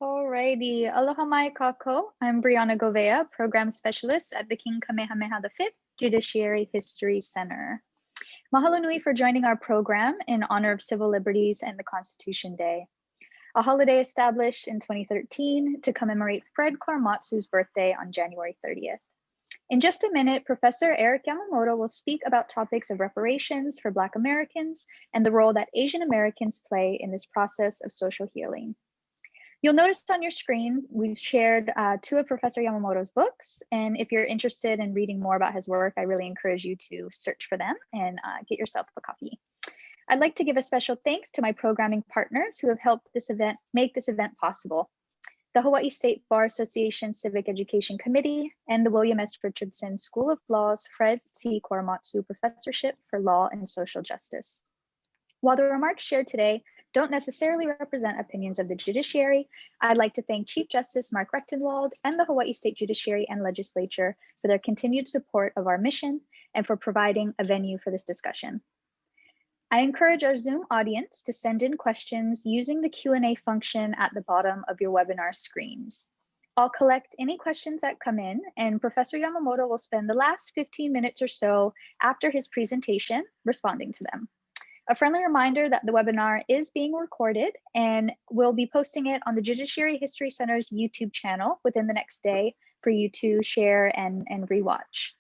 Alrighty, aloha mai kako. I'm Brianna Govea, Program Specialist at the King Kamehameha V Judiciary History Center. Mahalo nui for joining our program in honor of Civil Liberties and the Constitution Day, a holiday established in 2013 to commemorate Fred Korematsu's birthday on January 30th. In just a minute, Professor Eric Yamamoto will speak about topics of reparations for Black Americans and the role that Asian Americans play in this process of social healing. You'll notice on your screen, we've shared two of Professor Yamamoto's books. And if you're interested in reading more about his work, I really encourage you to search for them and get yourself a copy. I'd like to give a special thanks to my programming partners who have helped make this event possible. The Hawaiʻi State Bar Association Civic Education Committee and the William S. Richardson School of Law's Fred T. Korematsu Professorship for Law and Social Justice. While the remarks shared today don't necessarily represent opinions of the judiciary, I'd like to thank Chief Justice Mark Rechtenwald and the Hawaiʻi State Judiciary and Legislature for their continued support of our mission and for providing a venue for this discussion. I encourage our Zoom audience to send in questions using the Q&A function at the bottom of your webinar screens. I'll collect any questions that come in, and Professor Yamamoto will spend the last 15 minutes or so after his presentation responding to them. A friendly reminder that the webinar is being recorded and we'll be posting it on the Judiciary History Center's YouTube channel within the next day for you to share and rewatch.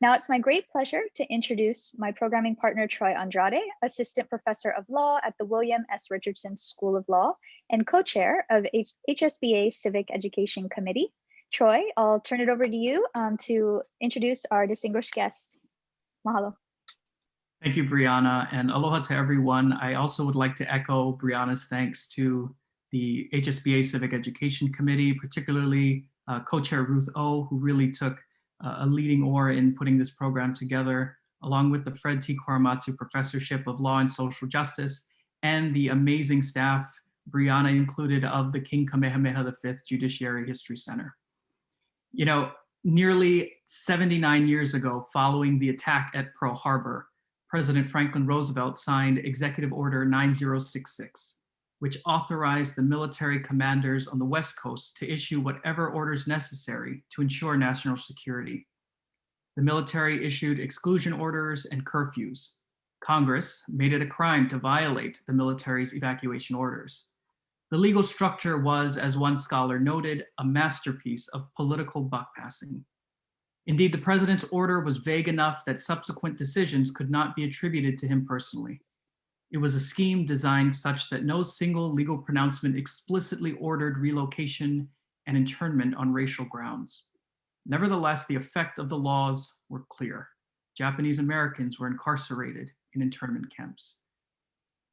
Now it's my great pleasure to introduce my programming partner, Troy Andrade, Assistant Professor of Law at the William S. Richardson School of Law and co-chair of HSBA Civic Education Committee. Troy, I'll turn it over to you to introduce our distinguished guest. Mahalo. Thank you, Brianna, and aloha to everyone. I also would like to echo Brianna's thanks to the HSBA Civic Education Committee, particularly co-chair Ruth O, who really took a leading oar in putting this program together, along with the Fred T. Korematsu Professorship of Law and Social Justice, and the amazing staff, Brianna included, of the King Kamehameha V Judiciary History Center. You know, nearly 79 years ago, following the attack at Pearl Harbor, President Franklin Roosevelt signed Executive Order 9066, which authorized the military commanders on the West Coast to issue whatever orders necessary to ensure national security. The military issued exclusion orders and curfews. Congress made it a crime to violate the military's evacuation orders. The legal structure was, as one scholar noted, a masterpiece of political buck passing. Indeed, the president's order was vague enough that subsequent decisions could not be attributed to him personally. It was a scheme designed such that no single legal pronouncement explicitly ordered relocation and internment on racial grounds. Nevertheless, the effect of the laws were clear. Japanese Americans were incarcerated in internment camps.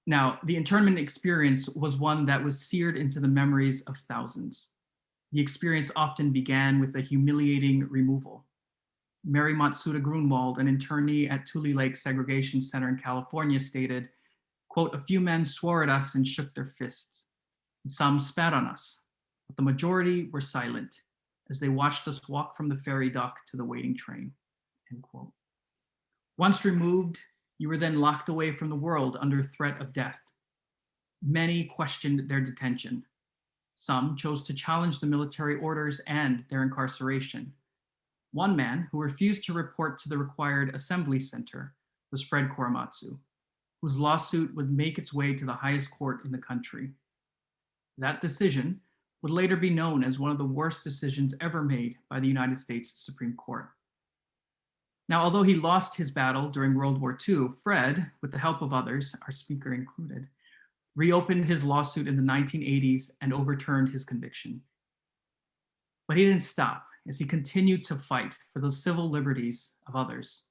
Now, the internment experience was one that was seared into the memories of thousands. The experience often began with a humiliating removal. Mary Matsuda Grunwald, an internee at Tule Lake Segregation Center in California, stated, quote, "A few men swore at us and shook their fists. And some spat on us, but the majority were silent as they watched us walk from the ferry dock to the waiting train," end quote. Once removed, you were then locked away from the world under threat of death. Many questioned their detention. Some chose to challenge the military orders and their incarceration. One man who refused to report to the required assembly center was Fred Korematsu, whose lawsuit would make its way to the highest court in the country. That decision would later be known as one of the worst decisions ever made by the United States Supreme Court. Now, although he lost his battle during World War II, Fred, with the help of others, our speaker included, reopened his lawsuit in the 1980s and overturned his conviction. But he didn't stop, as he continued to fight for the civil liberties of others.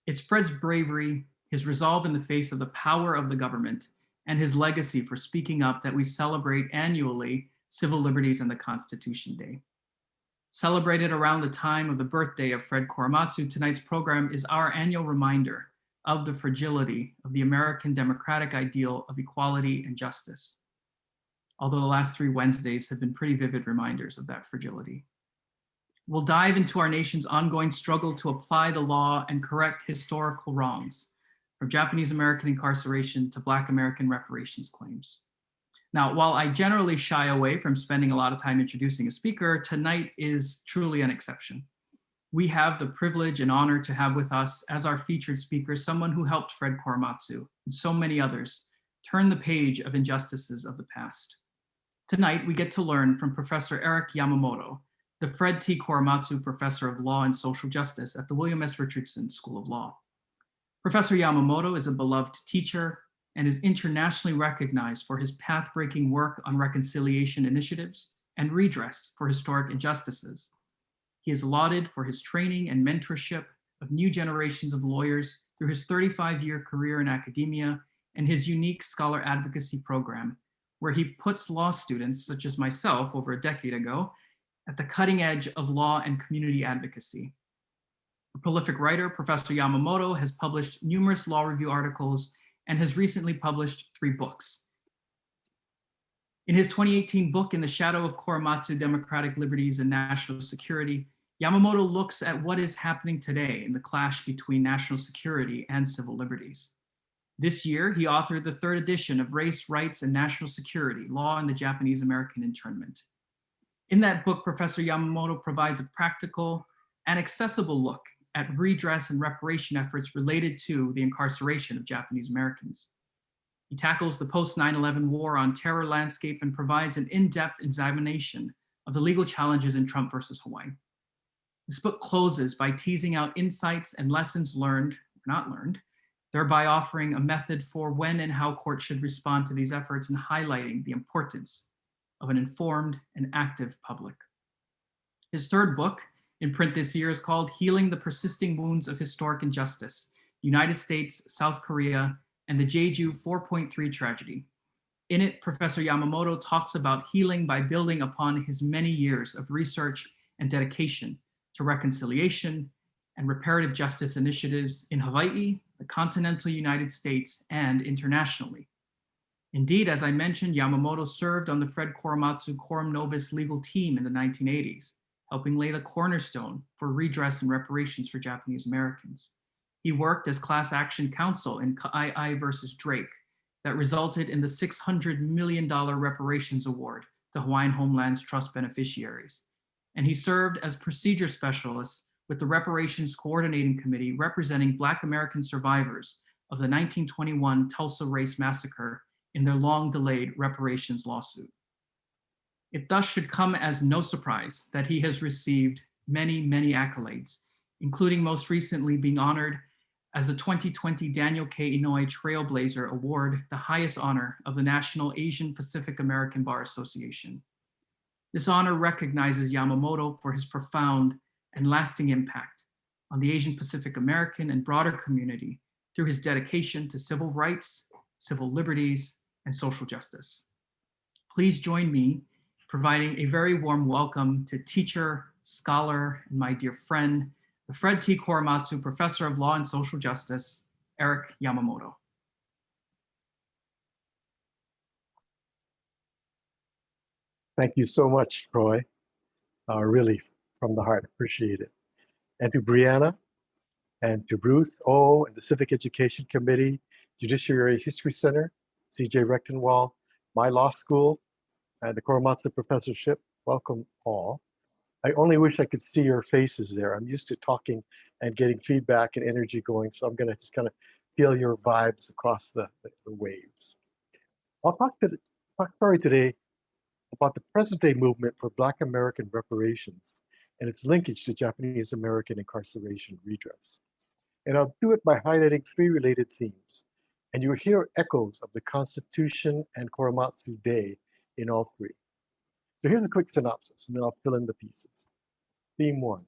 It's Fred's bravery, his resolve in the face of the power of the government, and his legacy for speaking up that we celebrate annually Civil Liberties and the Constitution Day. Celebrated around the time of the birthday of Fred Korematsu, tonight's program is our annual reminder of the fragility of the American democratic ideal of equality and justice. Although the last 3 Wednesdays have been pretty vivid reminders of that fragility. We'll dive into our nation's ongoing struggle to apply the law and correct historical wrongs, from Japanese American incarceration to Black American reparations claims. Now, while I generally shy away from spending a lot of time introducing a speaker, tonight is truly an exception. We have the privilege and honor to have with us as our featured speaker someone who helped Fred Korematsu and so many others turn the page of injustices of the past. Tonight, we get to learn from Professor Eric Yamamoto, the Fred T. Korematsu Professor of Law and Social Justice at the William S. Richardson School of Law. Professor Yamamoto is a beloved teacher and is internationally recognized for his path-breaking work on reconciliation initiatives and redress for historic injustices. He is lauded for his training and mentorship of new generations of lawyers through his 35-year career in academia and his unique scholar advocacy program, where he puts law students, such as myself over a decade ago, at the cutting edge of law and community advocacy. A prolific writer, Professor Yamamoto has published numerous law review articles and has recently published 3 books. In his 2018 book, In the Shadow of Korematsu, Democratic Liberties and National Security, Yamamoto looks at what is happening today in the clash between national security and civil liberties. This year, he authored the 3rd edition of Race, Rights, and National Security, Law in the Japanese American Internment. In that book, Professor Yamamoto provides a practical and accessible look at redress and reparation efforts related to the incarceration of Japanese Americans. He tackles the post-9/11 war on terror landscape and provides an in-depth examination of the legal challenges in Trump versus Hawaii. This book closes by teasing out insights and lessons learned or not learned, thereby offering a method for when and how courts should respond to these efforts and highlighting the importance of an informed and active public. His 3rd book, in print this year, is called Healing the Persisting Wounds of Historic Injustice, United States, South Korea, and the Jeju 4.3 Tragedy. In it, Professor Yamamoto talks about healing by building upon his many years of research and dedication to reconciliation and reparative justice initiatives in Hawaii, the continental United States, and internationally. Indeed, as I mentioned, Yamamoto served on the Fred Korematsu Quorum Nobis legal team in the 1980s, helping lay the cornerstone for redress and reparations for Japanese Americans. He worked as class action counsel in Ka'ai versus Drake that resulted in the $600 million reparations award to Hawaiian Homelands Trust beneficiaries. And he served as procedure specialist with the Reparations Coordinating Committee representing Black American survivors of the 1921 Tulsa race massacre in their long-delayed reparations lawsuit. It thus should come as no surprise that he has received many, many accolades, including most recently being honored as the 2020 Daniel K. Inouye Trailblazer Award, the highest honor of the National Asian Pacific American Bar Association. This honor recognizes Yamamoto for his profound and lasting impact on the Asian Pacific American and broader community through his dedication to civil rights, civil liberties, and social justice. Please join me providing a very warm welcome to teacher, scholar, and my dear friend, the Fred T. Korematsu Professor of Law and Social Justice, Eric Yamamoto. Thank you so much, Troy. Really, from the heart, appreciate it. And to Brianna, and to Bruce O, and the Civic Education Committee, Judiciary History Center, CJ Rechtenwald, my law school, and the Korematsu Professorship, welcome all. I only wish I could see your faces there. I'm used to talking and getting feedback and energy going, so I'm gonna just kind of feel your vibes across the waves. I'll talk today about the present day movement for Black American reparations and its linkage to Japanese American incarceration redress. And I'll do it by highlighting 3 related themes. And you'll hear echoes of the Constitution and Korematsu Day in all 3. So here's a quick synopsis, and then I'll fill in the pieces. Theme 1,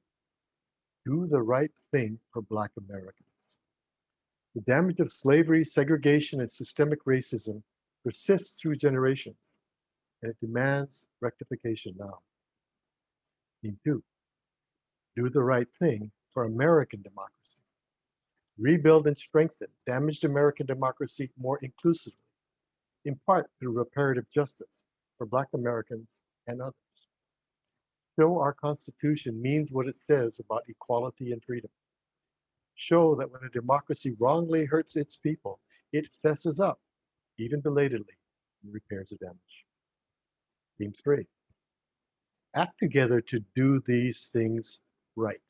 do the right thing for Black Americans. The damage of slavery, segregation, and systemic racism persists through generations, and it demands rectification now. Theme 2, do the right thing for American democracy. Rebuild and strengthen damaged American democracy more inclusively, in part through reparative justice for Black Americans and others. Show our Constitution means what it says about equality and freedom. Show that when a democracy wrongly hurts its people, it fesses up, even belatedly, and repairs the damage. Theme 3. Act together to do these things right.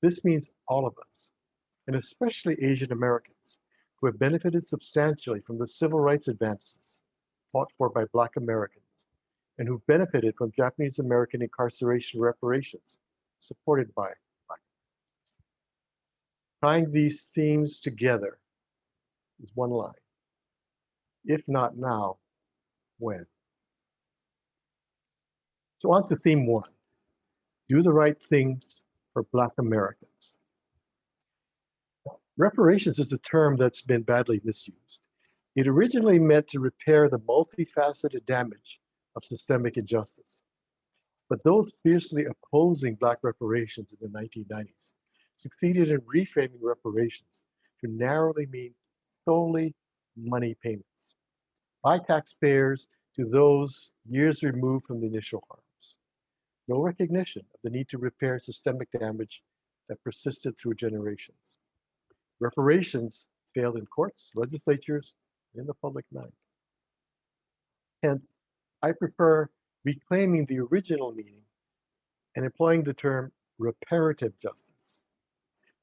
This means all of us, and especially Asian Americans, who have benefited substantially from the civil rights advances fought for by Black Americans, and who've benefited from Japanese American incarceration reparations supported by Black Americans. Tying these themes together is one line. If not now, when? So on to theme 1. Do the right things for Black Americans. Reparations is a term that's been badly misused. It originally meant to repair the multifaceted damage of systemic injustice. But those fiercely opposing Black reparations in the 1990s succeeded in reframing reparations to narrowly mean solely money payments by taxpayers to those years removed from the initial harms. No recognition of the need to repair systemic damage that persisted through generations. Reparations failed in courts, legislatures, and in the public mind. Hence, I prefer reclaiming the original meaning and employing the term reparative justice,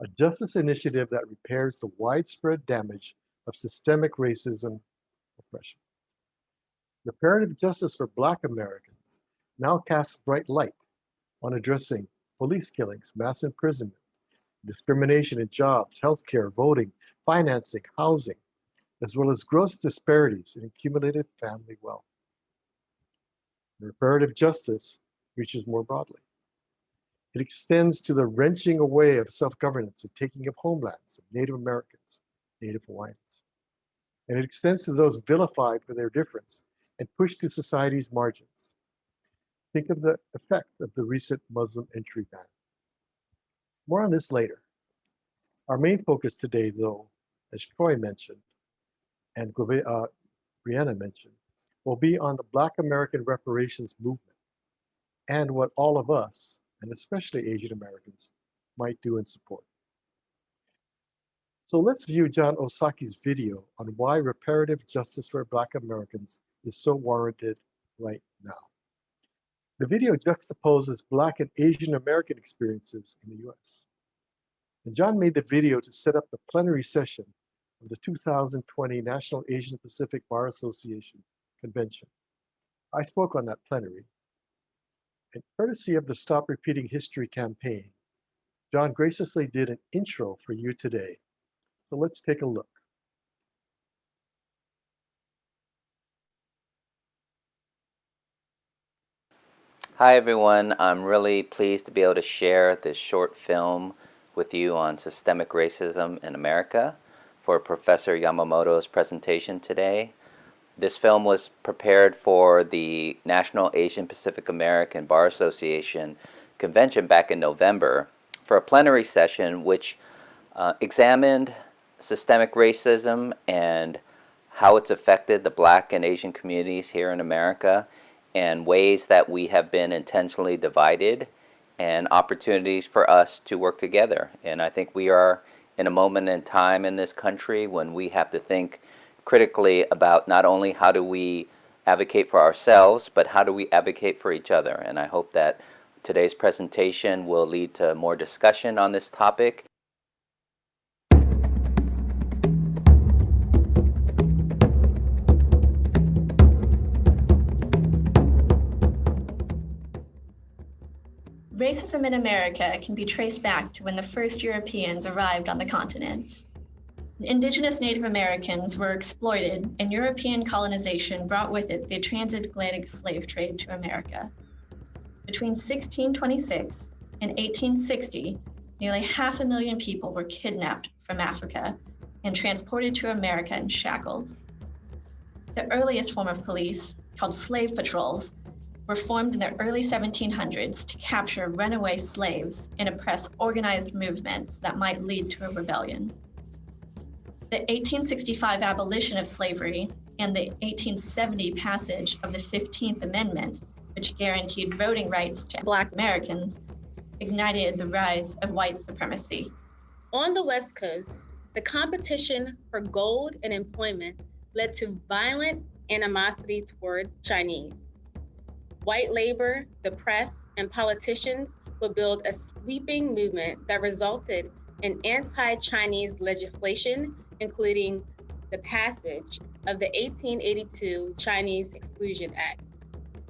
a justice initiative that repairs the widespread damage of systemic racism oppression. Reparative justice for Black Americans now casts bright light on addressing police killings, mass imprisonment, discrimination in jobs, healthcare, voting, financing, housing, as well as gross disparities in accumulated family wealth. Reparative justice reaches more broadly. It extends to the wrenching away of self-governance and taking of homelands of Native Americans, Native Hawaiians. And it extends to those vilified for their difference and pushed to society's margins. Think of the effect of the recent Muslim entry ban. More on this later. Our main focus today, though, as Troy mentioned, and Brianna mentioned, will be on the Black American reparations movement and what all of us, and especially Asian Americans, might do in support. So let's view Jon Osaki's video on why reparative justice for Black Americans is so warranted right now. The video juxtaposes Black and Asian American experiences in the US. And Jon made the video to set up the plenary session of the 2020 National Asian Pacific Bar Association Convention. I spoke on that plenary, and courtesy of the Stop Repeating History campaign, Jon graciously did an intro for you today. So let's take a look. Hi everyone, I'm really pleased to be able to share this short film with you on systemic racism in America for Professor Yamamoto's presentation today. This film was prepared for the National Asian Pacific American Bar Association convention back in November for a plenary session which examined systemic racism and how it's affected the Black and Asian communities here in America, and ways that we have been intentionally divided and opportunities for us to work together. And I think we are in a moment in time in this country when we have to think critically about not only how do we advocate for ourselves, but how do we advocate for each other. And I hope that today's presentation will lead to more discussion on this topic. Racism in America can be traced back to when the first Europeans arrived on the continent. Indigenous Native Americans were exploited, and European colonization brought with it the transatlantic slave trade to America. Between 1626 and 1860, nearly 500,000 people were kidnapped from Africa and transported to America in shackles. The earliest form of police, called slave patrols, were formed in the early 1700s to capture runaway slaves and oppress organized movements that might lead to a rebellion. The 1865 abolition of slavery and the 1870 passage of the 15th Amendment, which guaranteed voting rights to Black Americans, ignited the rise of white supremacy. On the West Coast, the competition for gold and employment led to violent animosity toward Chinese. white labor, the press, and politicians would build a sweeping movement that resulted in anti-Chinese legislation, including the passage of the 1882 Chinese Exclusion Act.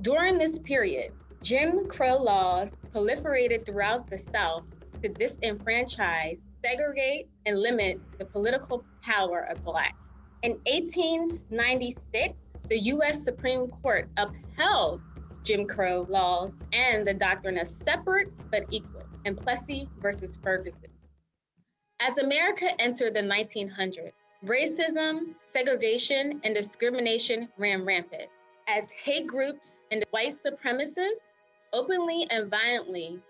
During this period, Jim Crow laws proliferated throughout the South to disenfranchise, segregate, and limit the political power of Blacks. In 1896, the US Supreme Court upheld Jim Crow laws and the doctrine of separate but equal in Plessy versus Ferguson. As America entered the 1900s, racism, segregation, and discrimination ran rampant as hate groups and white supremacists openly and violently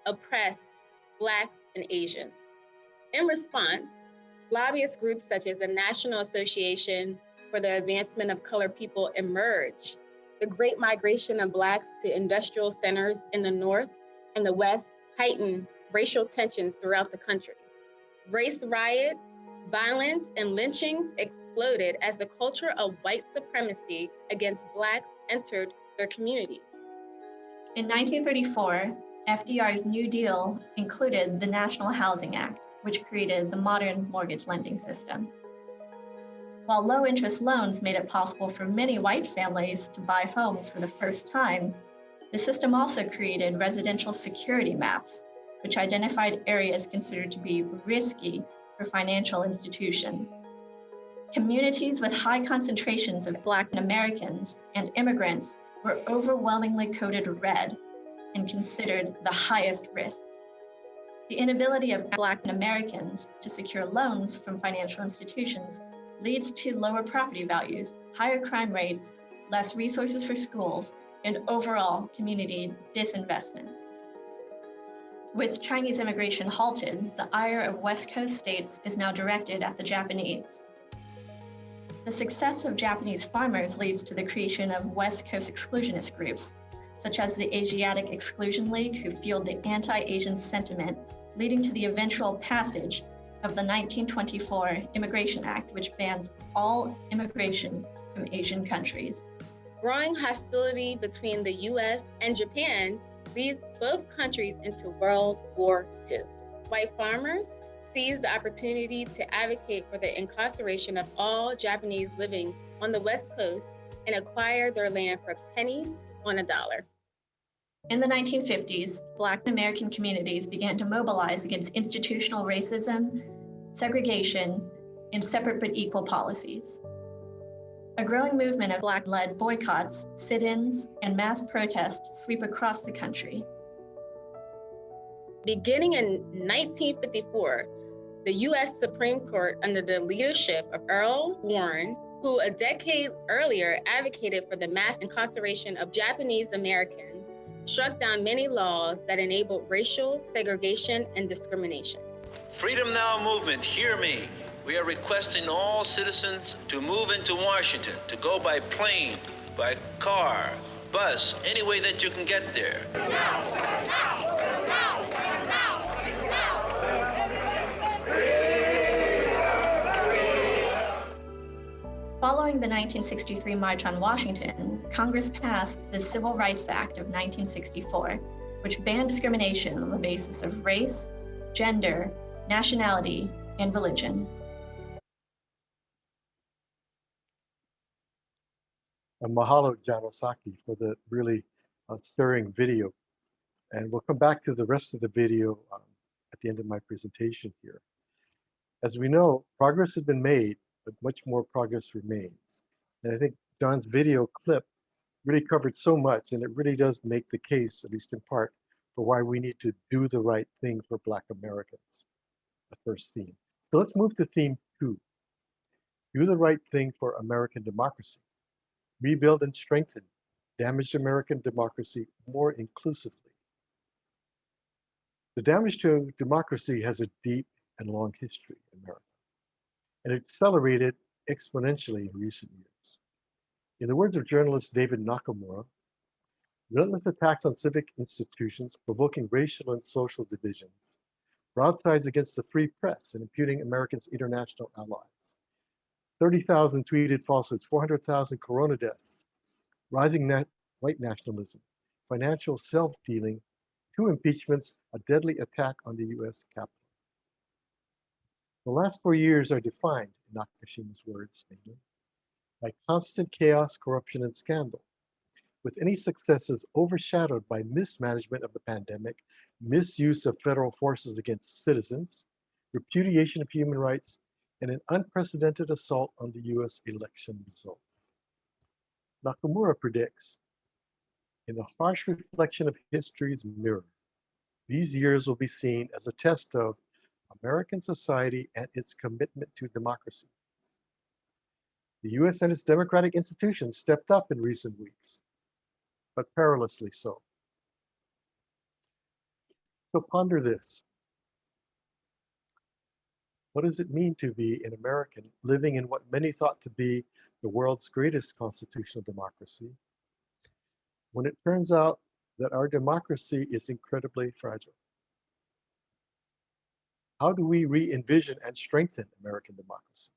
oppressed Blacks and Asians. In response, lobbyist groups such as the National Association for the Advancement of Colored People emerged. The Great Migration of Blacks to industrial centers in the North and the West heightened racial tensions throughout the country. Race riots, violence, and lynchings exploded as the culture of white supremacy against Blacks entered their communities. In 1934, FDR's New Deal included the National Housing Act, which created the modern mortgage lending system. While low-interest loans made it possible for many white families to buy homes for the first time, the system also created residential security maps, which identified areas considered to be risky for financial institutions. Communities with high concentrations of Black Americans and immigrants were overwhelmingly coded red and considered the highest risk. The inability of Black Americans to secure loans from financial institutions leads to lower property values, higher crime rates, less resources for schools, and overall community disinvestment. With Chinese immigration halted, the ire of West Coast states is now directed at the Japanese. The success of Japanese farmers leads to the creation of West Coast exclusionist groups, such as the Asiatic Exclusion League, who fueled the anti-Asian sentiment, leading to the eventual passage of the 1924 Immigration Act, which bans all immigration from Asian countries. Growing hostility between the US and Japan leads both countries into World War II. White farmers seized the opportunity to advocate for the incarceration of all Japanese living on the West Coast and acquire their land for pennies on a dollar. In the 1950s, Black American communities began to mobilize against institutional racism, segregation, and separate but equal policies. A growing movement of Black-led boycotts, sit-ins, and mass protests sweep across the country. Beginning in 1954, the US Supreme Court, under the leadership of Earl Warren, who a decade earlier advocated for the mass incarceration of Japanese Americans, struck down many laws that enabled racial segregation and discrimination. Freedom Now movement, hear me. We are requesting all citizens to move into Washington, to go by plane, by car, bus, any way that you can get there. Following the 1963 March on Washington, Congress passed the Civil Rights Act of 1964, which banned discrimination on the basis of race, gender, nationality, and religion. And mahalo, Jon Osaki, for the really stirring video. And we'll come back to the rest of the video at the end of my presentation here. As we know, progress has been made, but much more progress remains. And I think John's video clip really covered so much, and it really does make the case, at least in part, for why we need to do the right thing for Black Americans, the first theme. So let's move to theme 2. Do the right thing for American democracy. Rebuild and strengthen damaged American democracy more inclusively. The damage to democracy has a deep and long history in America, and it accelerated exponentially in recent years. In the words of journalist David Nakamura, relentless attacks on civic institutions provoking racial and social divisions, broadsides against the free press and imputing Americans' international allies, 30,000 tweeted falsehoods, 400,000 corona deaths, rising white nationalism, financial self-dealing, 2 impeachments, a deadly attack on the US Capitol. The last 4 years are defined, in Nakashima's words, mainly, by constant chaos, corruption, and scandal, with any successes overshadowed by mismanagement of the pandemic, misuse of federal forces against citizens, repudiation of human rights, and an unprecedented assault on the US election result. Nakamura predicts, in the harsh reflection of history's mirror, these years will be seen as a test of American society and its commitment to democracy. The US and its democratic institutions stepped up in recent weeks, but perilously so. So ponder this. What does it mean to be an American living in what many thought to be the world's greatest constitutional democracy, when it turns out that our democracy is incredibly fragile? How do we re-envision and strengthen American democracy?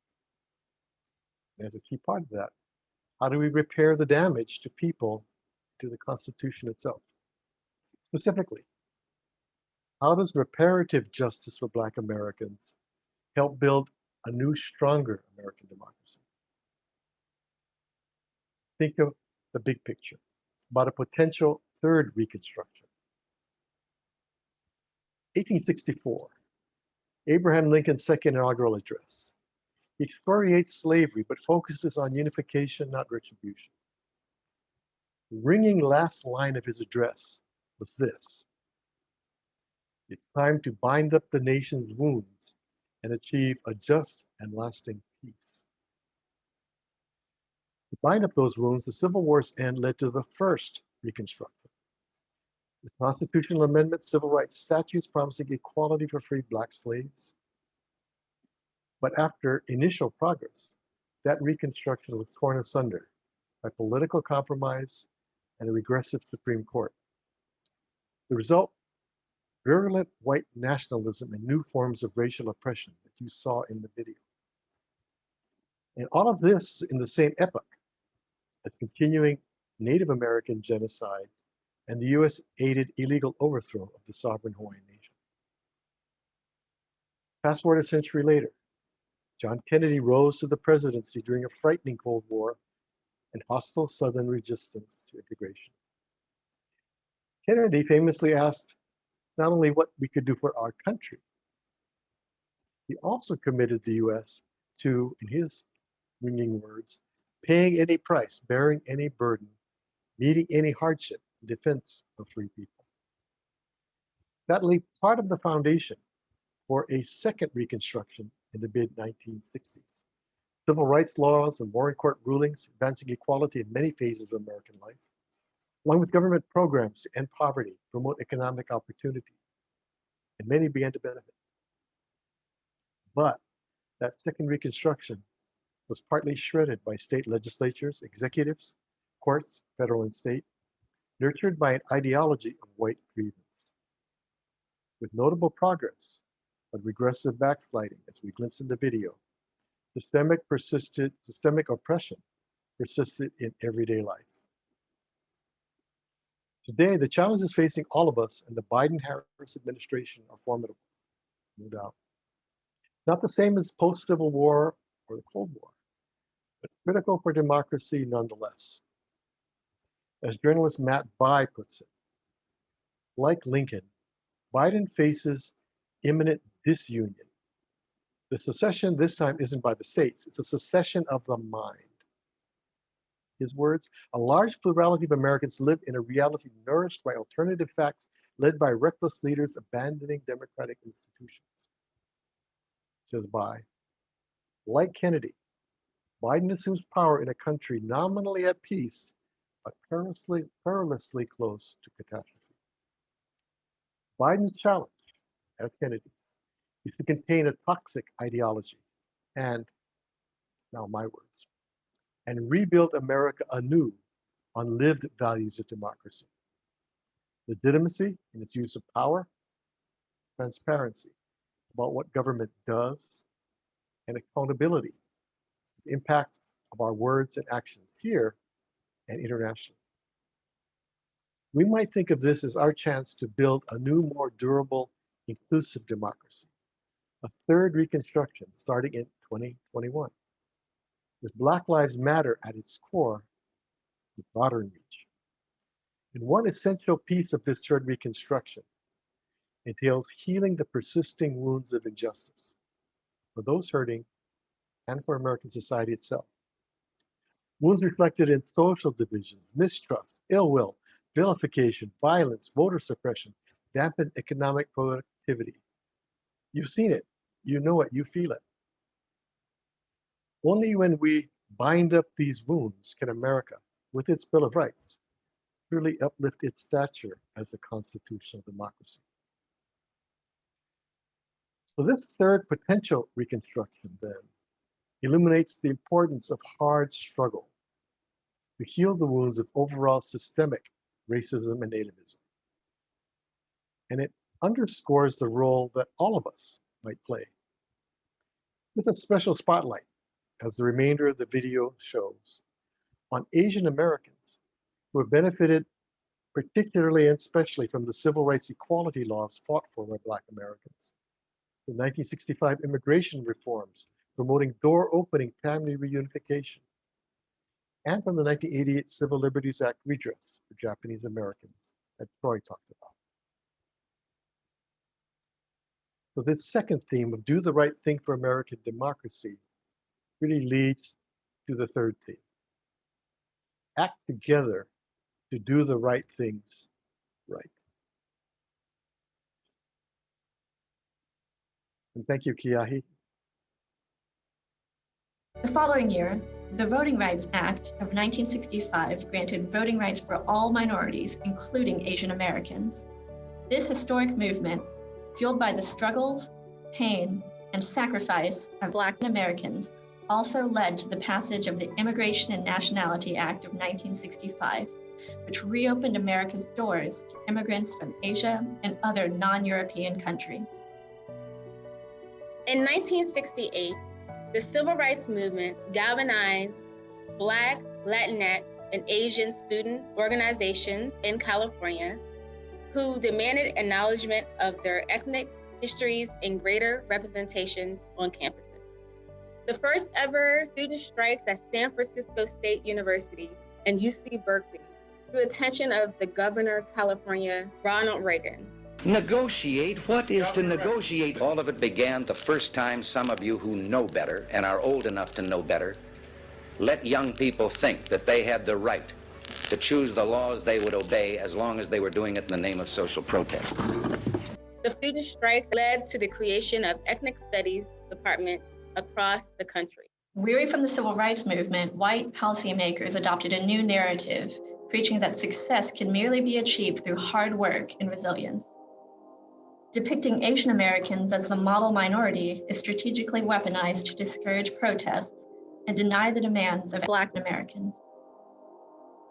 And as a key part of that, how do we repair the damage to people, to the Constitution itself? Specifically, how does reparative justice for Black Americans help build a new, stronger American democracy? Think of the big picture about a potential third Reconstruction. 1864, Abraham Lincoln's second inaugural address. He excoriates slavery, but focuses on unification, not retribution. The ringing last line of his address was this: "It's time to bind up the nation's wounds and achieve a just and lasting peace." To bind up those wounds, the Civil War's end led to the first Reconstruction. The constitutional amendment, civil rights statutes promising equality for free Black slaves. But after initial progress, that Reconstruction was torn asunder by political compromise and a regressive Supreme Court. The result, virulent white nationalism and new forms of racial oppression that you saw in the video. And all of this in the same epoch as continuing Native American genocide and the US-aided illegal overthrow of the sovereign Hawaiian nation. Fast forward a century later, John Kennedy rose to the presidency during a frightening Cold War and hostile Southern resistance to integration. Kennedy famously asked not only what we could do for our country, he also committed the US to, in his ringing words, paying any price, bearing any burden, meeting any hardship in defense of free people. That laid part of the foundation for a second Reconstruction in the mid-1960s. Civil rights laws and Warren Court rulings advancing equality in many phases of American life, along with government programs to end poverty, promote economic opportunity, and many began to benefit. But that second Reconstruction was partly shredded by state legislatures, executives, courts, federal and state, nurtured by an ideology of white grievance. With notable progress, but regressive backsliding, as we glimpsed in the video, systemic oppression persisted in everyday life. Today, the challenges facing all of us and the Biden-Harris administration are formidable, no doubt. Not the same as post-Civil War or the Cold War, but critical for democracy nonetheless. As journalist Matt Bai puts it, like Lincoln, Biden faces imminent disunion. The secession this time isn't by the states, it's a secession of the mind. His words, a large plurality of Americans live in a reality nourished by alternative facts led by reckless leaders abandoning democratic institutions. Says Bai, like Kennedy, Biden assumes power in a country nominally at peace, but perilously close to catastrophe. Biden's challenge, as Kennedy, is to contain a toxic ideology and, now my words, and rebuild America anew on lived values of democracy. Legitimacy in its use of power, transparency about what government does, and accountability, the impact of our words and actions here and internationally. We might think of this as our chance to build a new, more durable, inclusive democracy, a third reconstruction starting in 2021, with Black Lives Matter at its core, with broader reach. And one essential piece of this third reconstruction entails healing the persisting wounds of injustice for those hurting and for American society itself. Wounds reflected in social divisions, mistrust, ill will, vilification, violence, voter suppression, dampened economic productivity. You've seen it, you know it, you feel it. Only when we bind up these wounds can America, with its Bill of Rights, truly uplift its stature as a constitutional democracy. So this third potential reconstruction then illuminates the importance of hard struggle to heal the wounds of overall systemic racism and nativism. And it underscores the role that all of us might play, with a special spotlight, as the remainder of the video shows, on Asian Americans who have benefited particularly and especially from the civil rights equality laws fought for by Black Americans, the 1965 immigration reforms promoting door-opening family reunification, and from the 1988 Civil Liberties Act Redress for Japanese Americans that Troy talked about. So this second theme of do the right thing for American democracy really leads to the third theme. Act together to do the right things right. And thank you, Kiahi. The following year, the Voting Rights Act of 1965 granted voting rights for all minorities, including Asian Americans. This historic movement, fueled by the struggles, pain, and sacrifice of Black Americans, also led to the passage of the Immigration and Nationality Act of 1965, which reopened America's doors to immigrants from Asia and other non-European countries. In 1968, the Civil Rights Movement galvanized Black, Latinx, and Asian student organizations in California who demanded acknowledgement of their ethnic histories and greater representations on campuses. The first ever student strikes at San Francisco State University and UC Berkeley drew attention of the Governor of California, Ronald Reagan. Negotiate? What is to negotiate? All of it began the first time some of you who know better and are old enough to know better let young people think that they had the right to choose the laws they would obey as long as they were doing it in the name of social protest. The student strikes led to the creation of ethnic studies departments across the country. Weary from the civil rights movement, white policymakers adopted a new narrative, preaching that success can merely be achieved through hard work and resilience. Depicting Asian Americans as the model minority is strategically weaponized to discourage protests and deny the demands of Black Americans.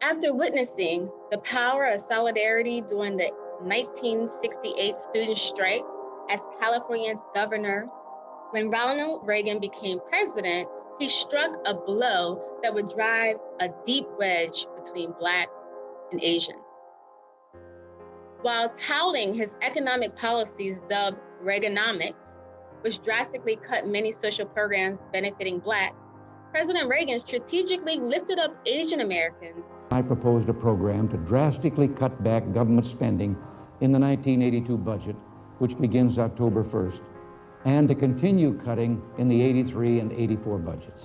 After witnessing the power of solidarity during the 1968 student strikes as California's governor, when Ronald Reagan became president, he struck a blow that would drive a deep wedge between Blacks and Asians. While touting his economic policies dubbed Reaganomics, which drastically cut many social programs benefiting Blacks, President Reagan strategically lifted up Asian Americans. I proposed a program to drastically cut back government spending in the 1982 budget, which begins October 1st, and to continue cutting in the 83 and 84 budgets.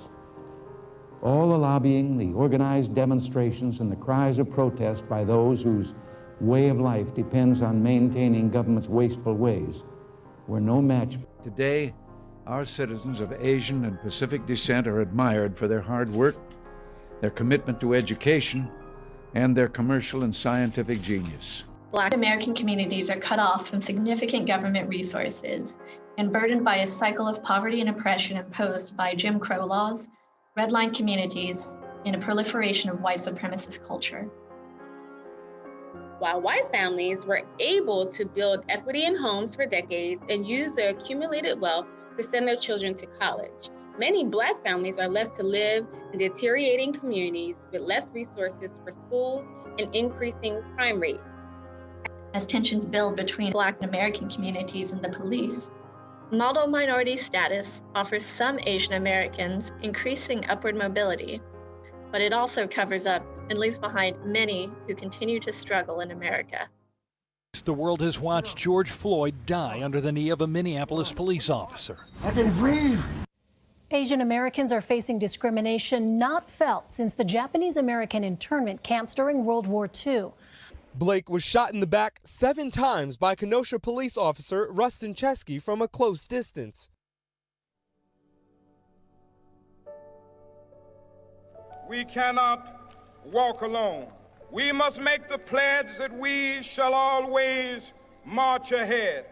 All the lobbying, the organized demonstrations, and the cries of protest by those whose way of life depends on maintaining government's wasteful ways were no match. Today, our citizens of Asian and Pacific descent are admired for their hard work, their commitment to education, and their commercial and scientific genius. Black American communities are cut off from significant government resources and burdened by a cycle of poverty and oppression imposed by Jim Crow laws, redline communities, and a proliferation of white supremacist culture. While white families were able to build equity in homes for decades and use their accumulated wealth to send their children to college, many Black families are left to live in deteriorating communities with less resources for schools and increasing crime rates. As tensions build between Black and American communities and the police, model minority status offers some Asian Americans increasing upward mobility, but it also covers up and leaves behind many who continue to struggle in America. The world has watched George Floyd die under the knee of a Minneapolis police officer. I can breathe. Asian Americans are facing discrimination not felt since the Japanese American internment camps during World War II. Blake was shot in the back 7 times by Kenosha police officer Rustin Chesky from a close distance. We cannot walk alone. We must make the pledge that we shall always march ahead.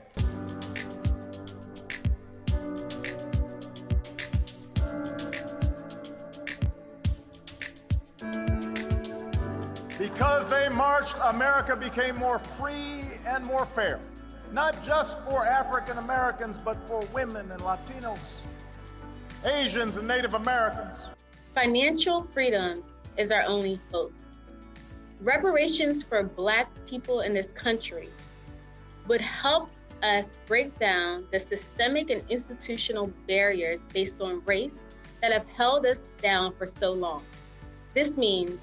Because they marched, America became more free and more fair. Not just for African Americans, but for women and Latinos, Asians and Native Americans. Financial freedom is our only hope. Reparations for Black people in this country would help us break down the systemic and institutional barriers based on race that have held us down for so long. This means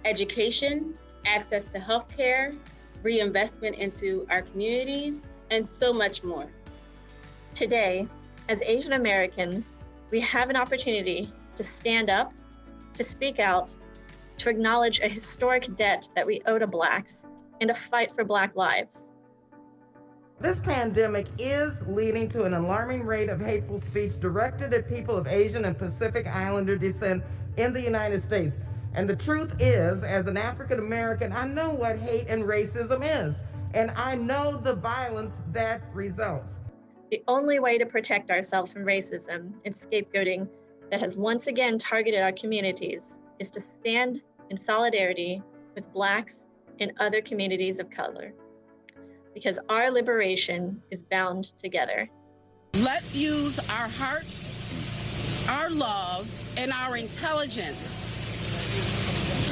education, access to healthcare, reinvestment into our communities, and so much more. Today, as Asian Americans, we have an opportunity to stand up, to speak out, to acknowledge a historic debt that we owe to Blacks, and to fight for Black lives. This pandemic is leading to an alarming rate of hateful speech directed at people of Asian and Pacific Islander descent in the United States. And the truth is, as an African American, I know what hate and racism is, and I know the violence that results. The only way to protect ourselves from racism and scapegoating that has once again targeted our communities is to stand in solidarity with Blacks and other communities of color, because our liberation is bound together. Let's use our hearts, our love, and our intelligence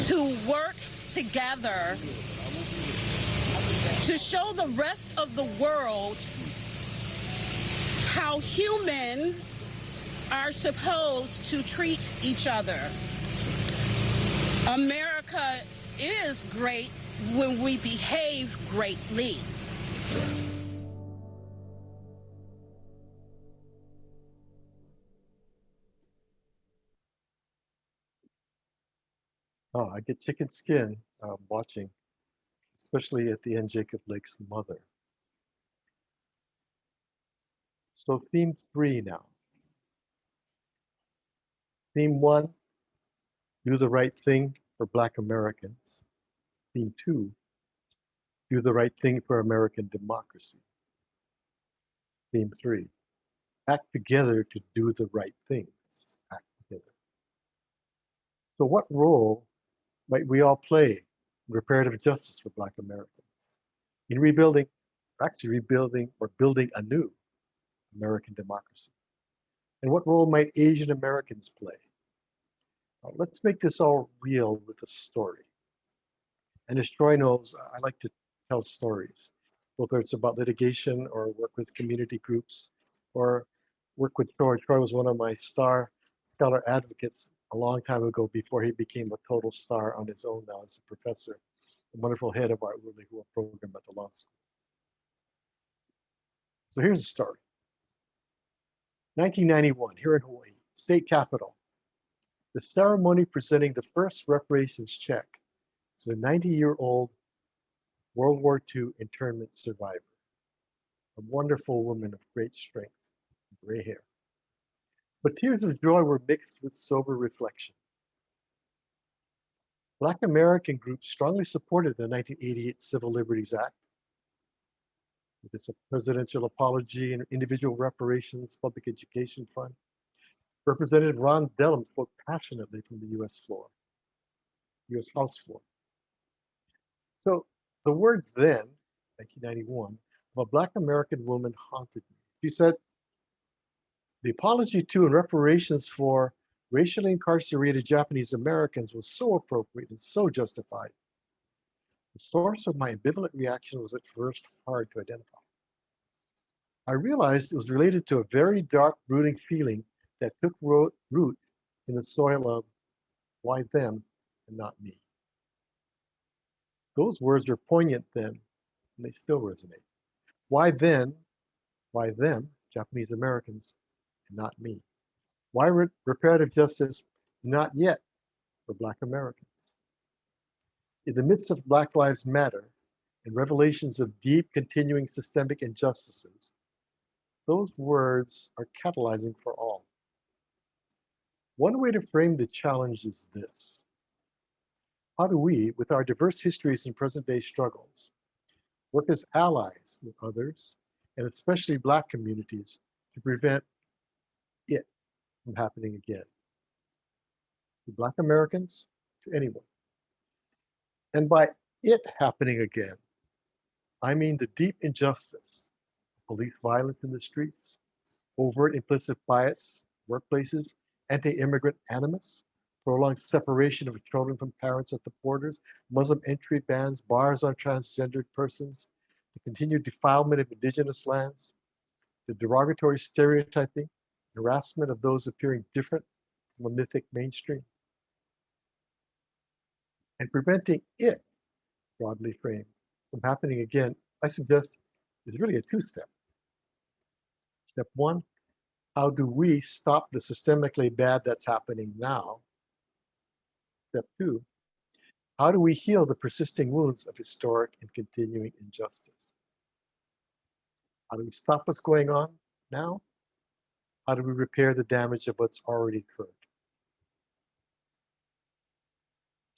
to work together to show the rest of the world how humans are supposed to treat each other. America is great when we behave greatly. Oh, I get chicken skin watching, especially at the end, Jacob Blake's mother. So theme 3 now. Theme 1, do the right thing for Black Americans. Theme 2, do the right thing for American democracy. Theme 3, act together to do the right things. Act together. So what role might we all play in reparative justice for Black Americans? In rebuilding, actually rebuilding or building a new American democracy. And what role might Asian Americans play? Let's make this all real with a story. And as Troy knows, I like to tell stories, whether it's about litigation or work with community groups or work with Troy. Troy was one of my scholar advocates a long time ago before he became a total star on his own now as a professor, a wonderful head of our Ulihua program at the law school. So here's the story. 1991, here in Hawaii, state capitol. The ceremony presenting the first reparations check to the 90-year-old World War II internment survivor, a wonderful woman of great strength, gray hair. But tears of joy were mixed with sober reflection. Black American groups strongly supported the 1988 Civil Liberties Act, with its presidential apology and individual reparations, public education fund. Representative Ron Dellum spoke passionately from the U.S. House floor. So the words then, 1991, of a Black American woman haunted me. She said, the apology to and reparations for racially incarcerated Japanese Americans was so appropriate and so justified. The source of my ambivalent reaction was at first hard to identify. I realized it was related to a very dark, brooding feeling that took root in the soil of why them and not me. Those words were poignant then, and they still resonate. Why then, why them, Japanese Americans, and not me? Why reparative justice not yet for Black Americans? In the midst of Black Lives Matter and revelations of deep, continuing systemic injustices, those words are catalyzing for all. One way to frame the challenge is this. How do we, with our diverse histories and present-day struggles, work as allies with others, and especially Black communities, to prevent it from happening again? To Black Americans, to anyone. And by it happening again, I mean the deep injustice, police violence in the streets, overt implicit bias, workplaces, anti-immigrant animus, prolonged separation of children from parents at the borders, Muslim entry bans, bars on transgendered persons, the continued defilement of indigenous lands, the derogatory stereotyping, harassment of those appearing different from a mythic mainstream. And preventing it, broadly framed, from happening again, I suggest is really a two-step. Step one, how do we stop the systemically bad that's happening now? Step two, how do we heal the persisting wounds of historic and continuing injustice? How do we stop what's going on now? How do we repair the damage of what's already occurred?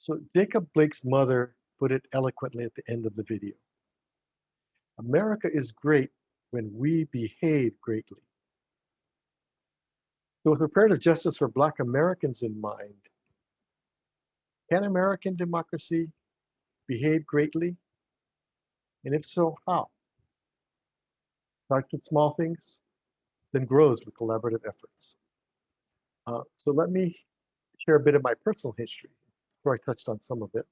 So Jacob Blake's mother put it eloquently at the end of the video. America is great when we behave greatly. So with reparative justice for Black Americans in mind, can American democracy behave greatly? And if so, how? Starts with small things, then grows with collaborative efforts. So let me share a bit of my personal history before I touched on some of it.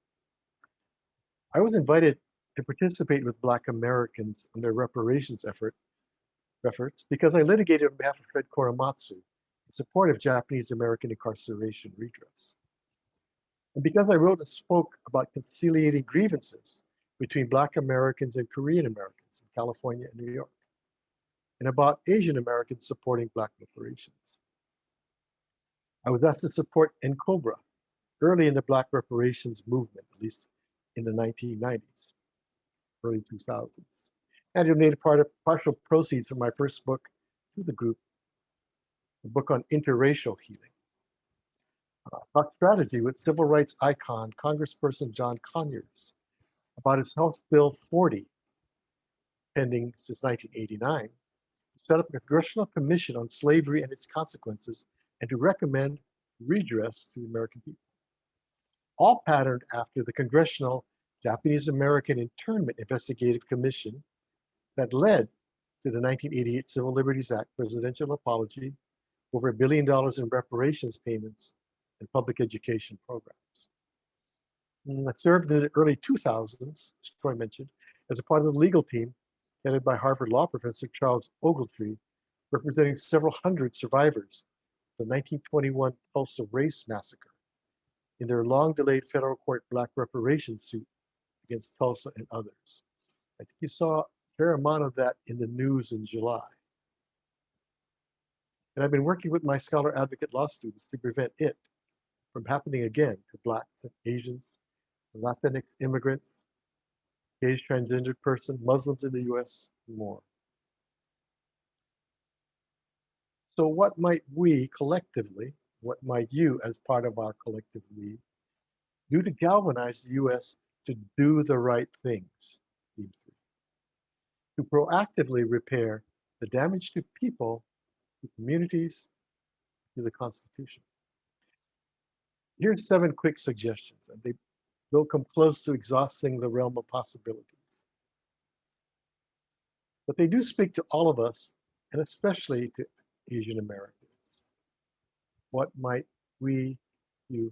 I was invited to participate with Black Americans in their reparations efforts because I litigated on behalf of Fred Korematsu in support of Japanese American incarceration redress. And because I wrote and spoke about conciliating grievances between Black Americans and Korean Americans in California and New York, and about Asian Americans supporting Black reparations. I was asked to support NCOBRA early in the Black reparations movement, at least in the 1990s, early 2000s, and donated partial proceeds from my first book to the group, a book on interracial healing. Talked strategy with civil rights icon, Congressperson John Conyers, about his House Bill 40, pending since 1989, to set up a Congressional Commission on slavery and its consequences, and to recommend redress to the American people. All patterned after the Congressional Japanese American Internment Investigative Commission that led to the 1988 Civil Liberties Act presidential apology, over $1 billion in reparations payments, and public education programs. I served in the early 2000s, as Troy mentioned, as a part of the legal team headed by Harvard Law professor Charles Ogletree, representing several hundred survivors of the 1921 Tulsa race massacre in their long-delayed federal court Black reparations suit against Tulsa and others. I think you saw a fair amount of that in the news in July. And I've been working with my scholar advocate law students to prevent it from happening again to Blacks and Asians, Latinx immigrants, gays, transgendered persons, Muslims in the US, and more. So what might we collectively, what might you as part of our collective we, do to galvanize the US to do the right things? To proactively repair the damage to people, to communities, to the Constitution. Here's 7 quick suggestions, and they'll come close to exhausting the realm of possibilities. But they do speak to all of us, and especially to Asian Americans. What might you do?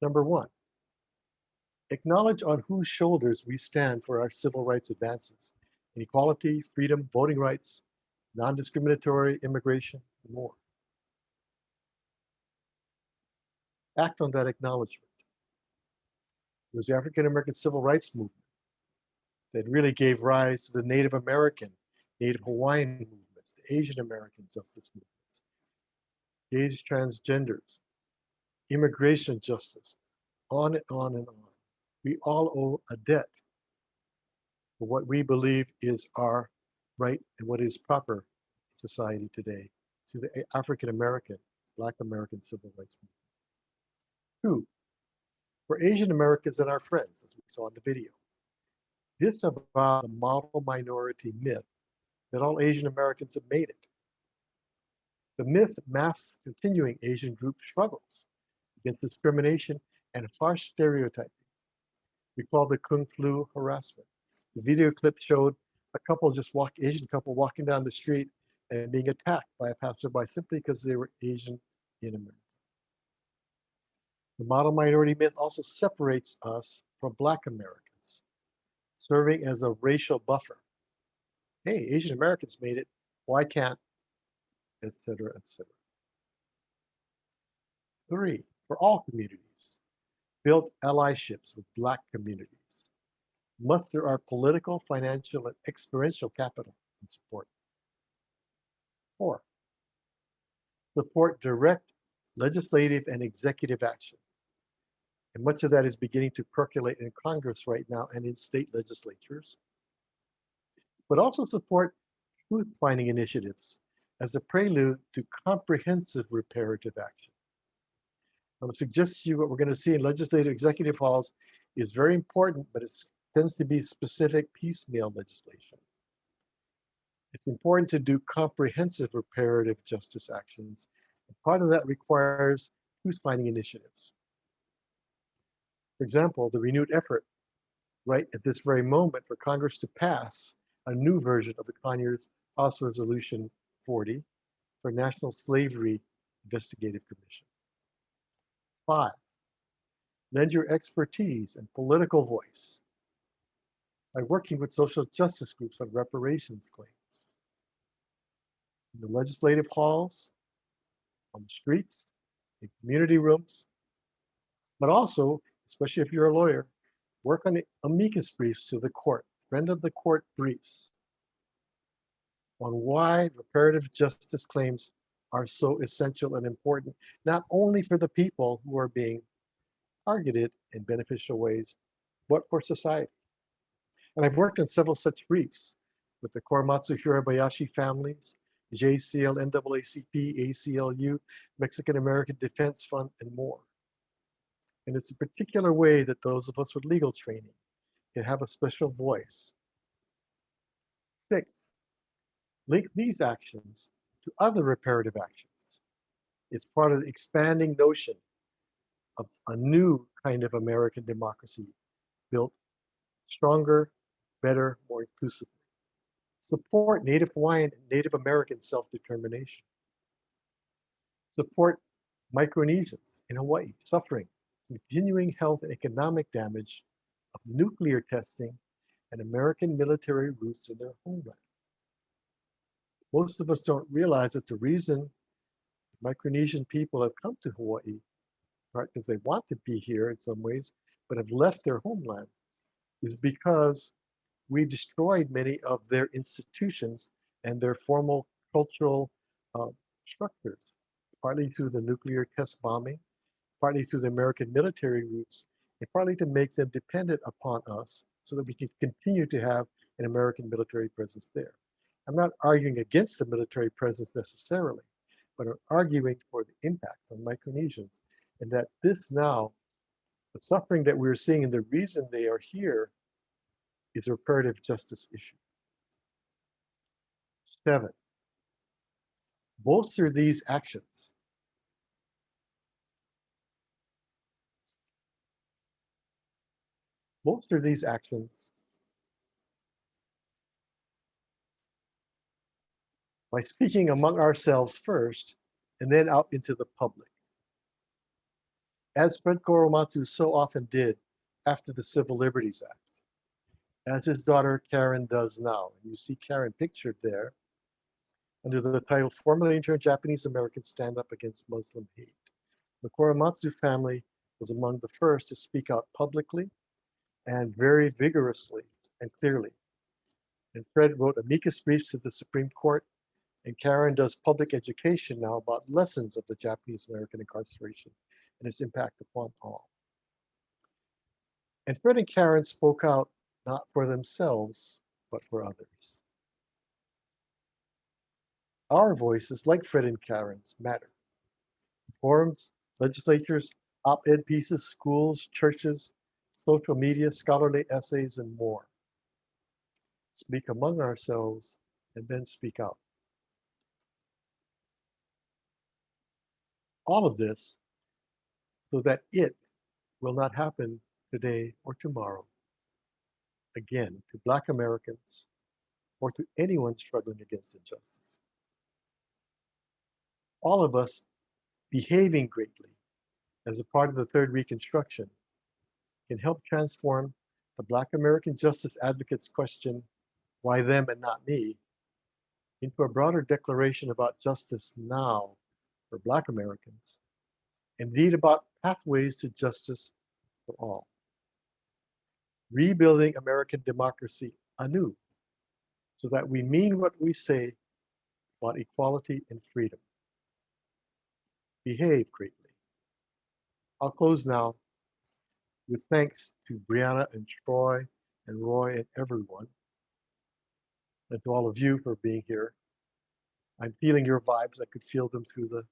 Number 1, Acknowledge on whose shoulders we stand for our civil rights advances, equality, freedom, voting rights, non-discriminatory immigration, and more. Act on that acknowledgement. It was the African American Civil Rights Movement that really gave rise to the Native American, Native Hawaiian movements, the Asian American justice movements, gays, transgenders, immigration justice, on and on and on. We all owe a debt for what we believe is our right and what is proper in society today to the African American, Black American civil rights movement. 2, for Asian Americans and our friends, as we saw in the video. This about the model minority myth that all Asian Americans have made it. The myth masks continuing Asian group struggles against discrimination and harsh stereotyping. We call the Kung Flu harassment. The video clip showed a couple Asian couple walking down the street and being attacked by a passerby simply because they were Asian in America. The model minority myth also separates us from Black Americans, serving as a racial buffer. Hey, Asian Americans made it, why can't, et cetera, et cetera. 3, for all communities, build allyships with Black communities. Muster our political, financial, and experiential capital and support. 4, support direct legislative and executive action. And much of that is beginning to percolate in Congress right now and in state legislatures. But also support truth-finding initiatives as a prelude to comprehensive reparative action. I'm going to suggest to you what we're going to see in legislative executive halls is very important, but it tends to be specific piecemeal legislation. It's important to do comprehensive reparative justice actions. And part of that requires truth-finding initiatives. For example, the renewed effort right at this very moment for Congress to pass a new version of the Conyers House Resolution 40 for National Slavery Investigative Commission. 5, lend your expertise and political voice by working with social justice groups on reparations claims. In the legislative halls, on the streets, in community rooms, but also, especially if you're a lawyer, work on amicus briefs to the court, friend of the court briefs on why reparative justice claims are so essential and important, not only for the people who are being targeted in beneficial ways, but for society. And I've worked on several such briefs with the Korematsu Hirabayashi families, JCL, NAACP, ACLU, Mexican American Defense Fund, and more. And it's a particular way that those of us with legal training can have a special voice. 6, link these actions to other reparative actions. It's part of the expanding notion of a new kind of American democracy built stronger, better, more inclusively. Support Native Hawaiian and Native American self-determination. Support Micronesians in Hawaii suffering continuing health and economic damage of nuclear testing and American military roots in their homeland. Most of us don't realize that the reason Micronesian people have come to Hawaii, right, because they want to be here in some ways, but have left their homeland, is because we destroyed many of their institutions and their formal cultural structures, partly through the nuclear test bombing, partly through the American military roots, and partly to make them dependent upon us so that we can continue to have an American military presence there. I'm not arguing against the military presence necessarily, but I'm arguing for the impacts on Micronesians, and that this now, the suffering that we're seeing and the reason they are here is a reparative justice issue. 7, bolster these actions. Bolster these actions by speaking among ourselves first and then out into the public. As Fred Korematsu so often did after the Civil Liberties Act, as his daughter Karen does now. And you see Karen pictured there under the title, Formerly Interned Japanese Americans Stand Up Against Muslim Hate. The Korematsu family was among the first to speak out publicly and very vigorously and clearly. And Fred wrote amicus briefs to the Supreme Court, and Karen does public education now about lessons of the Japanese American incarceration and its impact upon all. And Fred and Karen spoke out not for themselves, but for others. Our voices, like Fred and Karen's, matter. Forums, legislatures, op-ed pieces, schools, churches, social media, scholarly essays, and more. Speak among ourselves and then speak out. All of this so that it will not happen today or tomorrow again to Black Americans or to anyone struggling against injustice. All of us behaving greatly as a part of the Third Reconstruction can help transform the Black American justice advocates' question, why them and not me, into a broader declaration about justice now for Black Americans, and indeed about pathways to justice for all. Rebuilding American democracy anew so that we mean what we say about equality and freedom. Behave greatly. I'll close now with thanks to Brianna and Troy and Roy and everyone, and to all of you for being here. I'm feeling your vibes. I could feel them through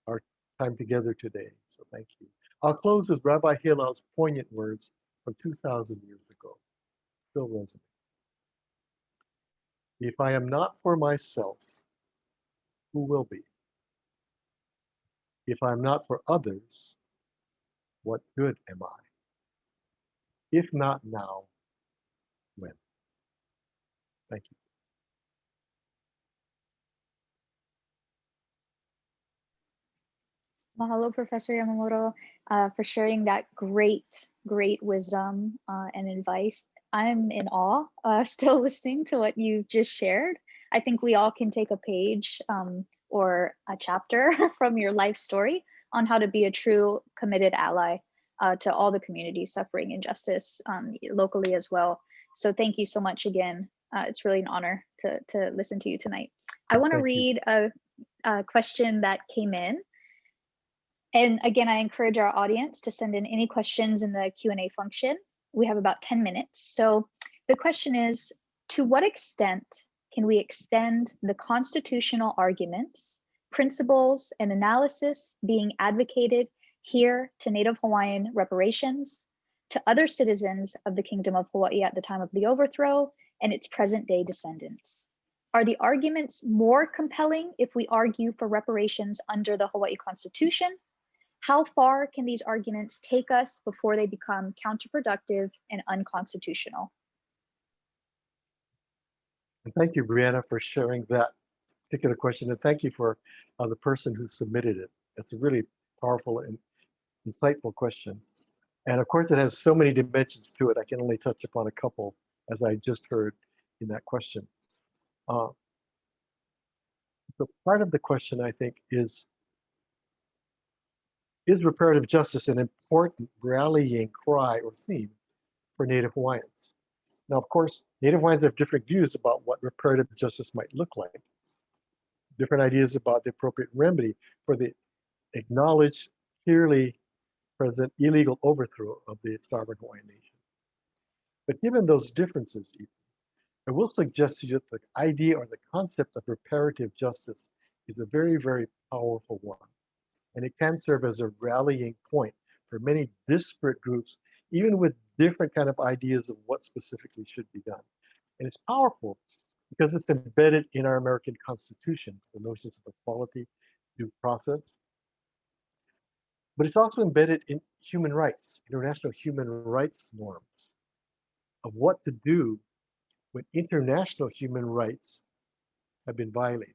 our time together today. So thank you. I'll close with Rabbi Hillel's poignant words from 2,000 years ago. Still resonate. If I am not for myself, who will be? If I'm not for others, what good am I? If not now, when? Thank you. Mahalo, Professor Yamamoto, for sharing that great wisdom and advice. I'm in awe still listening to what you just shared. I think we all can take a page or a chapter from your life story on how to be a true committed ally to all the communities suffering injustice locally as well. So thank you so much again. It's really an honor to listen to you tonight. I want to read a question that came in. And again, I encourage our audience to send in any questions in the Q&A function. We have about 10 minutes. So the question is, to what extent can we extend the constitutional arguments, principles, and analysis being advocated here to Native Hawaiian reparations, to other citizens of the Kingdom of Hawaii at the time of the overthrow, and its present-day descendants? Are the arguments more compelling if we argue for reparations under the Hawaii Constitution? How far can these arguments take us before they become counterproductive and unconstitutional? And thank you, Brianna, for sharing that particular question. And thank you for the person who submitted it. It's a really powerful and insightful question. And of course, it has so many dimensions to it. I can only touch upon a couple, as I just heard in that question. So part of the question, I think, is reparative justice an important rallying cry or theme for Native Hawaiians? Now, of course, Native Hawaiians have different views about what reparative justice might look like, different ideas about the appropriate remedy for the acknowledged, clearly present illegal overthrow of the sovereign Hawaiian nation. But given those differences, I will suggest to you that the idea or the concept of reparative justice is a very, very powerful one. And it can serve as a rallying point for many disparate groups, even with different kind of ideas of what specifically should be done. And it's powerful because it's embedded in our American Constitution, the notions of equality, due process. But it's also embedded in human rights, international human rights norms of what to do when international human rights have been violated.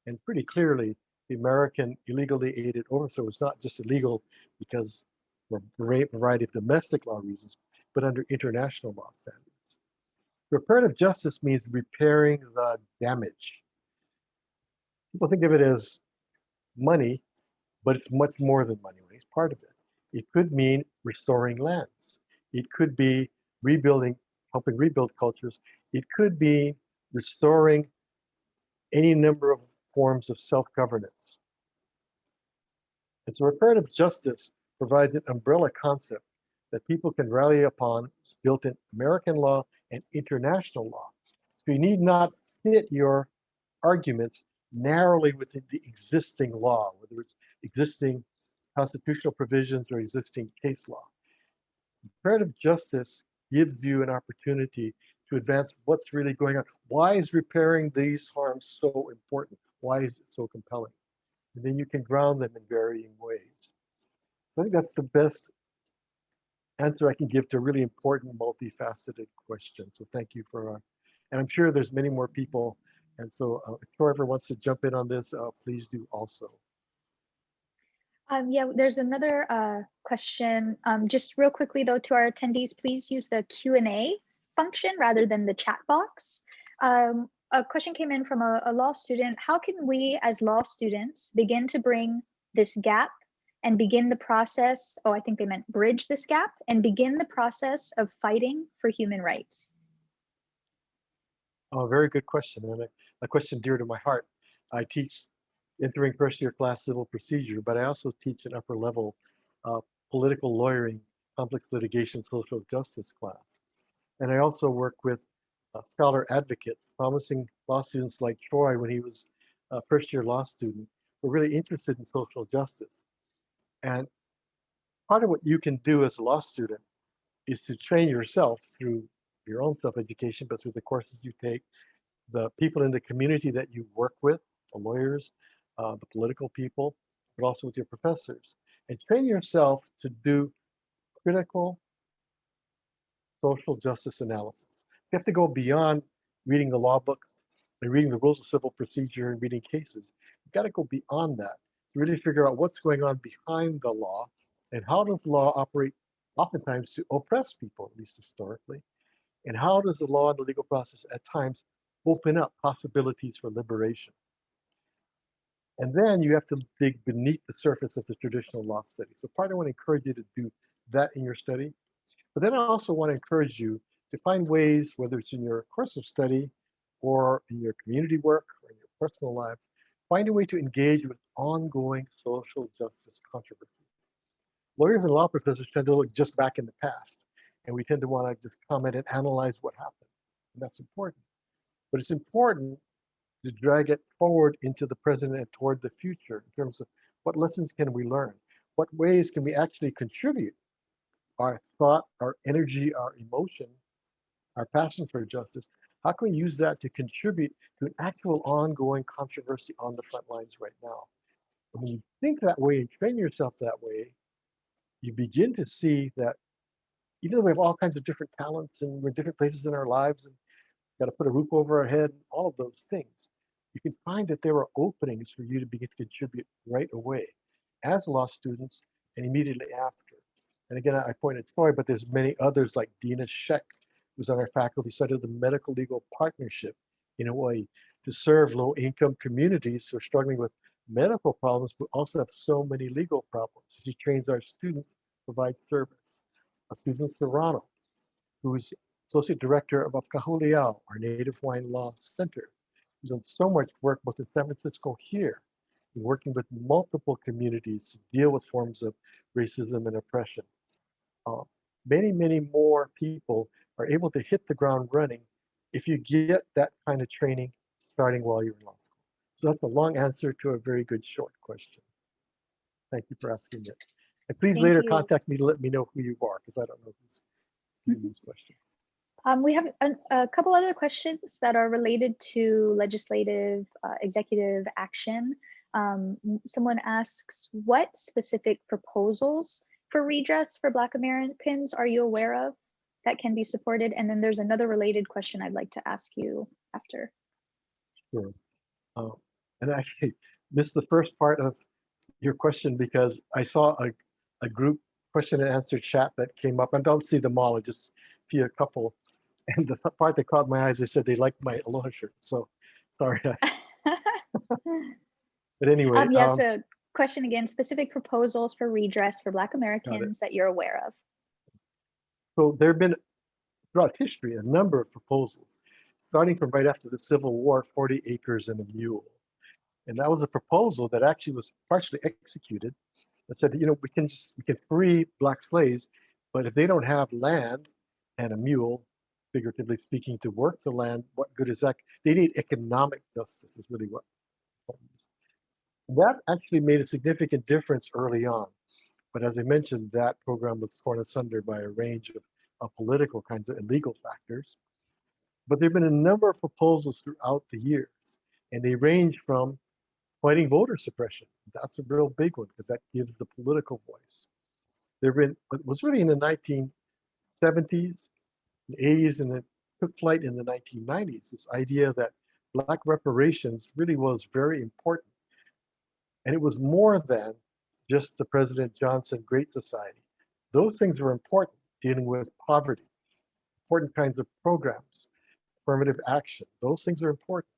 And pretty clearly, the American illegally aided overthrow was not just illegal because for a variety of domestic law reasons, but under international law standards. Reparative justice means repairing the damage. People think of it as money, but it's much more than money. It's part of it. It could mean restoring lands. It could be rebuilding, helping rebuild cultures. It could be restoring any number of forms of self-governance. And so reparative justice provides an umbrella concept that people can rally upon, built in American law and international law. So you need not fit your arguments narrowly within the existing law, whether it's existing constitutional provisions or existing case law. Reparative justice gives you an opportunity to advance what's really going on. Why is repairing these harms so important? Why is it so compelling? And then you can ground them in varying ways. So I think that's the best answer I can give to a really important, multifaceted question. So thank you for, and I'm sure there's many more people. And so if whoever wants to jump in on this, please do also. Yeah, there's another question. Just real quickly though, to our attendees, please use the Q&A function rather than the chat box. A question came in from a law student. How can we as law students begin to bring this gap and begin the process, I think they meant bridge this gap and begin the process of fighting for human rights? Oh, very good question, and a question dear to my heart. I teach entering first year class civil procedure, but I also teach an upper level political lawyering, complex litigation, social justice class. And I also work with scholar advocates, promising law students like Troy when he was a first year law student, were really interested in social justice. And part of what you can do as a law student is to train yourself through your own self-education, but through the courses you take, the people in the community that you work with, the lawyers, the political people, but also with your professors, and train yourself to do critical social justice analysis. You have to go beyond reading the law book and reading the rules of civil procedure and reading cases. You've got to go beyond that to really figure out what's going on behind the law and how does law operate oftentimes to oppress people, at least historically, and how does the law and the legal process at times open up possibilities for liberation. And then you have to dig beneath the surface of the traditional law study. So part I want to encourage you to do that in your study. But then I also want to encourage you to find ways, whether it's in your course of study or in your community work or in your personal life, find a way to engage with ongoing social justice controversies. Lawyers and law professors tend to look just back in the past, and we tend to want to just comment and analyze what happened. And that's important. But it's important to drag it forward into the present and toward the future in terms of what lessons can we learn? What ways can we actually contribute our thought, our energy, our emotion, our passion for justice? How can we use that to contribute to an actual ongoing controversy on the front lines right now? And when you think that way and train yourself that way, you begin to see that even though we have all kinds of different talents and we're in different places in our lives and got to put a roof over our head, all of those things, you can find that there are openings for you to begin to contribute right away as law students and immediately after. And again, I pointed to Troy, but there's many others like Dina Sheck, who's on our faculty, started the Medical Legal Partnership in Hawaii to serve low-income communities who are struggling with medical problems, but also have so many legal problems. She trains our students to provide service. Susan Serrano, who's Associate Director of Kahuliao, our Native Hawaiian Law Center, who's done so much work both in San Francisco here, and working with multiple communities to deal with forms of racism and oppression. Many, many more people are able to hit the ground running if you get that kind of training starting while you're in law school. So that's a long answer to a very good short question. Thank you for asking it. And please later contact me to let me know who you are, because I don't know who's asking these questions. We have a couple other questions that are related to legislative, executive action. Someone asks, what specific proposals for redress for Black Americans are you aware of that can be supported? And then there's another related question I'd like to ask you after. Sure. And I actually missed the first part of your question because I saw a group question and answer chat that came up. I don't see them all, I just see a couple. And the part that caught my eyes, they said they liked my aloha shirt. So sorry. But anyway. Yes, a question again, specific proposals for redress for Black Americans that you're aware of. So there have been, throughout history, a number of proposals, starting from right after the Civil War, 40 acres and a mule. And that was a proposal that actually was partially executed that said, you know, we can free Black slaves, but if they don't have land and a mule, figuratively speaking, to work the land, what good is that? They need economic justice is really what. That actually made a significant difference early on. But as I mentioned, that program was torn asunder by a range of political kinds of illegal factors. But there have been a number of proposals throughout the years, and they range from fighting voter suppression. That's a real big one because that gives the political voice. There have been, it was really in the 1970s, 80s, and it took flight in the 1990s, this idea that Black reparations really was very important. And it was more than just the President Johnson Great Society. Those things were important, dealing with poverty, important kinds of programs, affirmative action. Those things are important.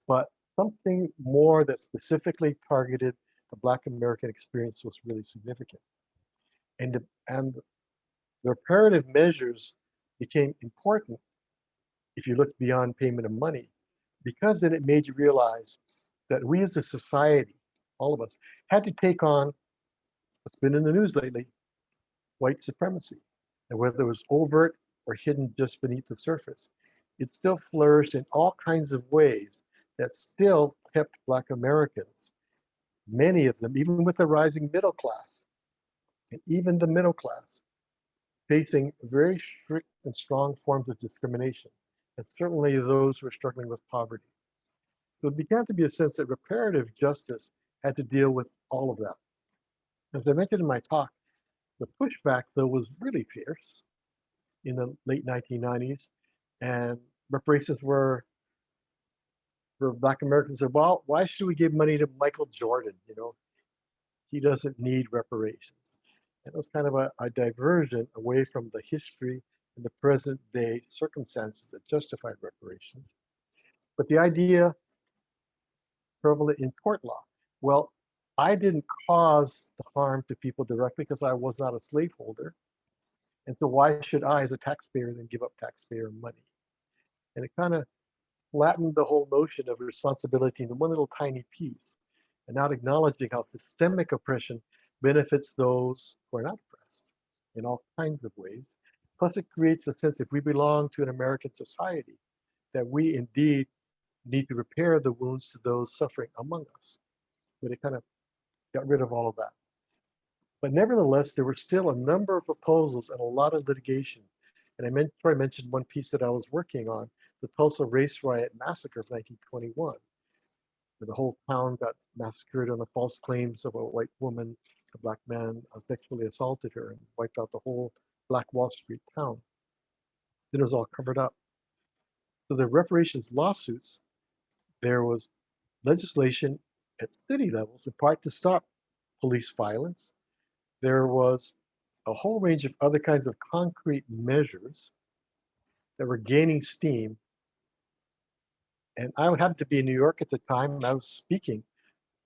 But something more that specifically targeted the Black American experience was really significant. And the reparative measures became important if you look beyond payment of money, because then it made you realize that we as a society, all of us, had to take on what's been in the news lately, white supremacy. And whether it was overt or hidden just beneath the surface, it still flourished in all kinds of ways that still kept Black Americans, many of them, even with the rising middle class, and even the middle class, facing very strict and strong forms of discrimination, and certainly those who are struggling with poverty. So it began to be a sense that reparative justice had to deal with all of that. As I mentioned in my talk, the pushback, though, was really fierce in the late 1990s, and reparations were, for Black Americans, said, well, why should we give money to Michael Jordan? You know, he doesn't need reparations. And it was kind of a diversion away from the history and the present day circumstances that justified reparations. But the idea prevalent in tort law, well, I didn't cause the harm to people directly because I was not a slaveholder. And so why should I, as a taxpayer, then give up taxpayer money? And it kind of flattened the whole notion of responsibility in one little tiny piece, and not acknowledging how systemic oppression benefits those who are not oppressed in all kinds of ways. Plus, it creates a sense if we belong to an American society, that we indeed need to repair the wounds to those suffering among us. But it kind of got rid of all of that. But nevertheless, there were still a number of proposals and a lot of litigation. And I mentioned one piece that I was working on, the Tulsa Race Riot Massacre of 1921, where the whole town got massacred on the false claims of a white woman, a Black man sexually assaulted her and wiped out the whole Black Wall Street town. Then it was all covered up. So the reparations lawsuits, there was legislation at city levels, in part to stop police violence. There was a whole range of other kinds of concrete measures that were gaining steam. And I happened to be in New York at the time, and I was speaking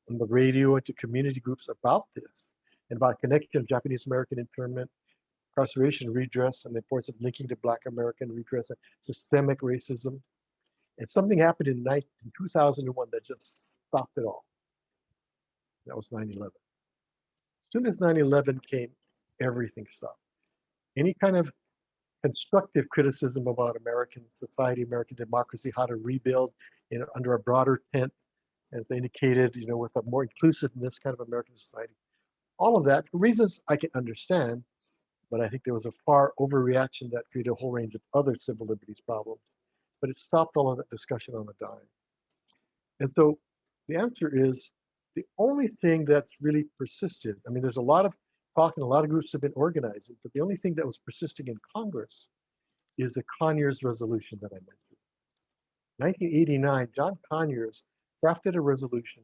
on the radio and to community groups about this, and about connection of Japanese American internment, incarceration, redress, and the importance of linking to Black American redress and systemic racism. And something happened in 2001 that just stopped it all. That was 9/11. As soon as 9/11 came, everything stopped. Any kind of constructive criticism about American society, American democracy, how to rebuild under a broader tent, as indicated, with a more inclusiveness kind of American society. All of that, for reasons I can understand, but I think there was a far overreaction that created a whole range of other civil liberties problems. But it stopped all of that discussion on a dime. And so the answer is, the only thing that's really persisted, I mean, there's a lot of talk and a lot of groups have been organizing, but the only thing that was persisting in Congress is the Conyers resolution that I mentioned. 1989, John Conyers crafted a resolution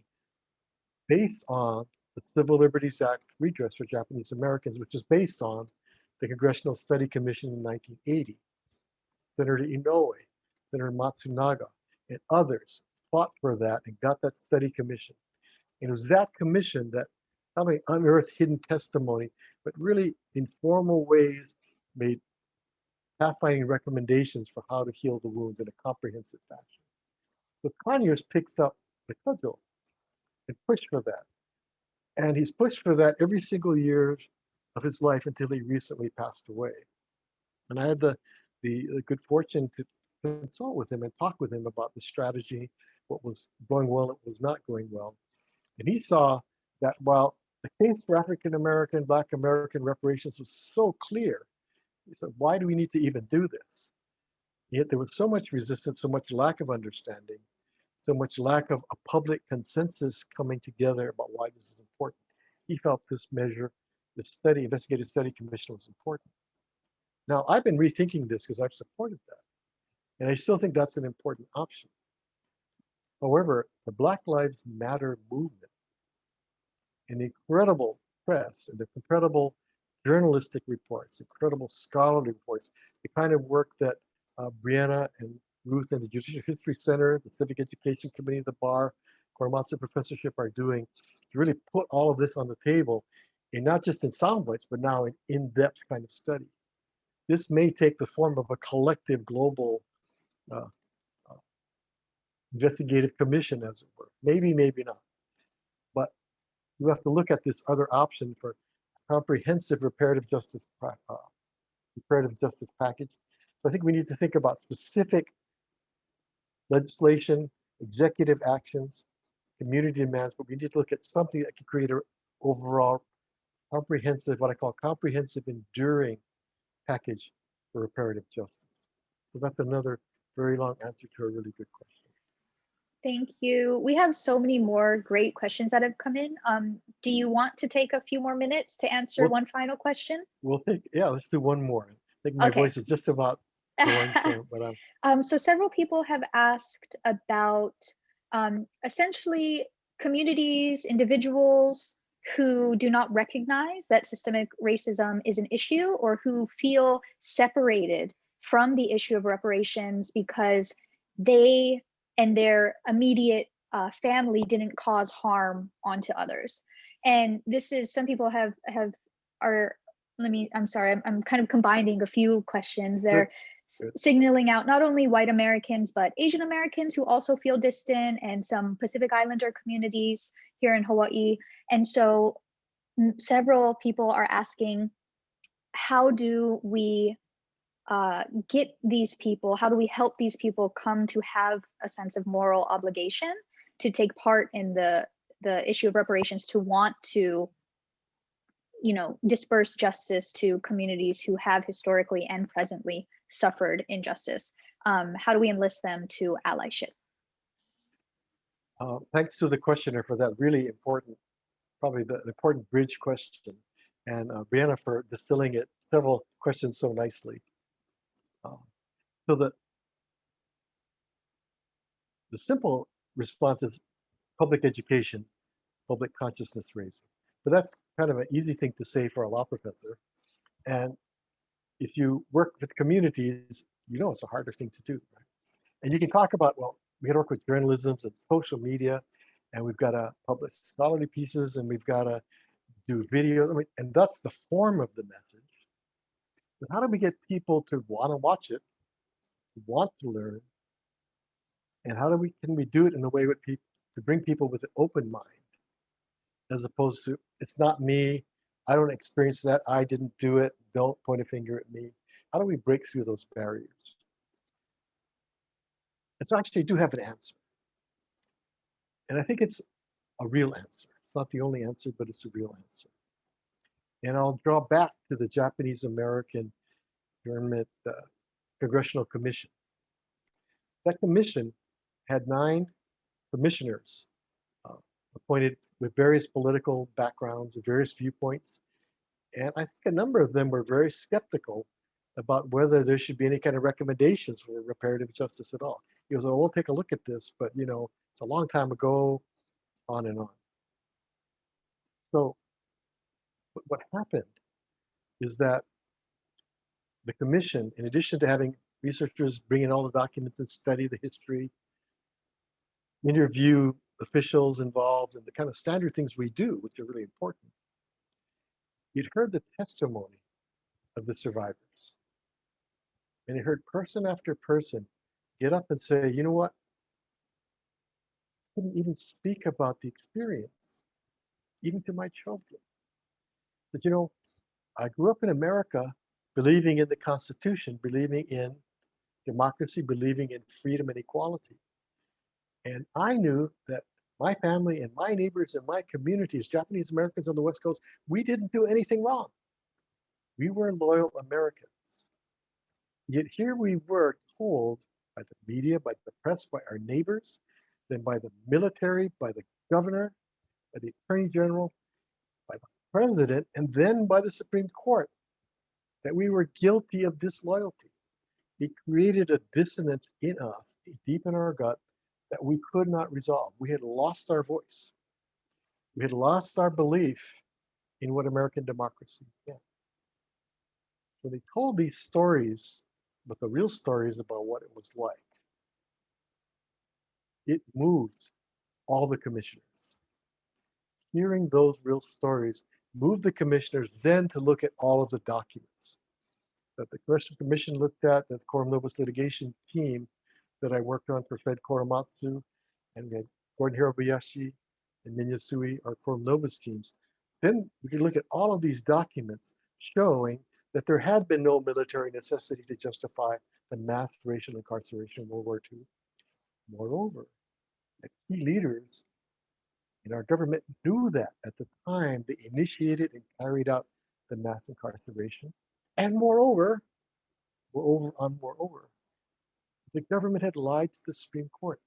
based on the Civil Liberties Act Redress for Japanese Americans, which is based on the Congressional Study Commission in 1980. Senator Inoue, Senator Matsunaga, and others fought for that and got that study commission. And it was that commission that not only unearthed hidden testimony, but really in formal ways made pathfinding recommendations for how to heal the wounds in a comprehensive fashion. So Conyers picks up the cudgel and pushed for that. And he's pushed for that every single year of his life until he recently passed away. And I had the good fortune to consult with him and talk with him about the strategy, what was going well, what was not going well. And he saw that while the case for African American, Black American reparations was so clear, he said, why do we need to even do this? Yet there was so much resistance, so much lack of understanding, so much lack of a public consensus coming together about why this is important. He felt this measure, this study, investigative study commission was important. Now, I've been rethinking this because I've supported that. And I still think that's an important option. However, the Black Lives Matter movement and the incredible press and the incredible journalistic reports, incredible scholarly reports, the kind of work that Brianna and Ruth and the Judicial History Center, the Civic Education Committee, the Bar, Korematsu Professorship are doing to really put all of this on the table, and not just in sound bites, but now in in-depth kind of study. This may take the form of a collective global investigative commission, as it were. Maybe, maybe not. But you have to look at this other option for comprehensive reparative justice package. So I think we need to think about specific legislation, executive actions, community demands, but we need to look at something that can create an overall comprehensive, what I call comprehensive, enduring package for reparative justice. So that's another very long answer to a really good question. Thank you. We have so many more great questions that have come in. Do you want to take a few more minutes to answer one final question? We'll take, yeah, let's do one more. I think my voice is just about going, so several people have asked about essentially communities, individuals who do not recognize that systemic racism is an issue, or who feel separated from the issue of reparations because they and their immediate family didn't cause harm onto others. And this is, some people I'm sorry, I'm kind of combining a few questions. They're signaling out not only white Americans, but Asian Americans who also feel distant, and some Pacific Islander communities here in Hawaii. And so several people are asking, how do we get these people, how do we help these people come to have a sense of moral obligation to take part in the issue of reparations, to want to, disperse justice to communities who have historically and presently suffered injustice? How do we enlist them to allyship? Thanks to the questioner for that really important, probably the important bridge question, and Brianna for distilling it, several questions so nicely. So the simple response is public education, public consciousness raising. But that's kind of an easy thing to say for a law professor. And if you work with communities, it's a harder thing to do, right? And you can talk about, well, we can work with journalism and social media, and we've got to publish scholarly pieces, and we've got to do videos, and that's the form of the message. But how do we get people to want to watch it, want to learn, and how can we do it in a way to bring people with an open mind, as opposed to, it's not me, I don't experience that, I didn't do it, don't point a finger at me. How do we break through those barriers? And so actually I do have an answer. And I think it's a real answer. It's not the only answer, but it's a real answer. And I'll draw back to the Japanese American Government Congressional Commission. That commission had 9 commissioners appointed with various political backgrounds and various viewpoints. And I think a number of them were very skeptical about whether there should be any kind of recommendations for reparative justice at all. It was, we'll take a look at this, but it's a long time ago, on and on. So what happened is that the commission, in addition to having researchers bring in all the documents and study the history, interview officials involved, and the kind of standard things we do, which are really important, it heard the testimony of the survivors. And it heard person after person get up and say, you know what? I couldn't even speak about the experience, even to my children. But you know, I grew up in America believing in the Constitution, believing in democracy, believing in freedom and equality. And I knew that my family and my neighbors and my communities, Japanese Americans on the West Coast, we didn't do anything wrong. We were loyal Americans. Yet here we were told by the media, by the press, by our neighbors, then by the military, by the governor, by the attorney general, by the president, and then by the Supreme Court, that we were guilty of disloyalty. It created a dissonance in us, deep in our gut, that we could not resolve. We had lost our voice. We had lost our belief in what American democracy meant. So they told these stories, but the real stories about what it was like. It moved all the commissioners. Hearing those real stories moved the commissioners then to look at all of the documents that the Congressional Commission looked at, that the Quorum Nobis litigation team that I worked on for Fred Korematsu, and we had Gordon Hirobayashi and Minya Sui, our Quorum Nobis teams. Then we could look at all of these documents showing that there had been no military necessity to justify the mass racial incarceration in World War II. Moreover, the key leaders in our government knew that at the time they initiated and carried out the mass incarceration. And moreover, the government had lied to the Supreme Court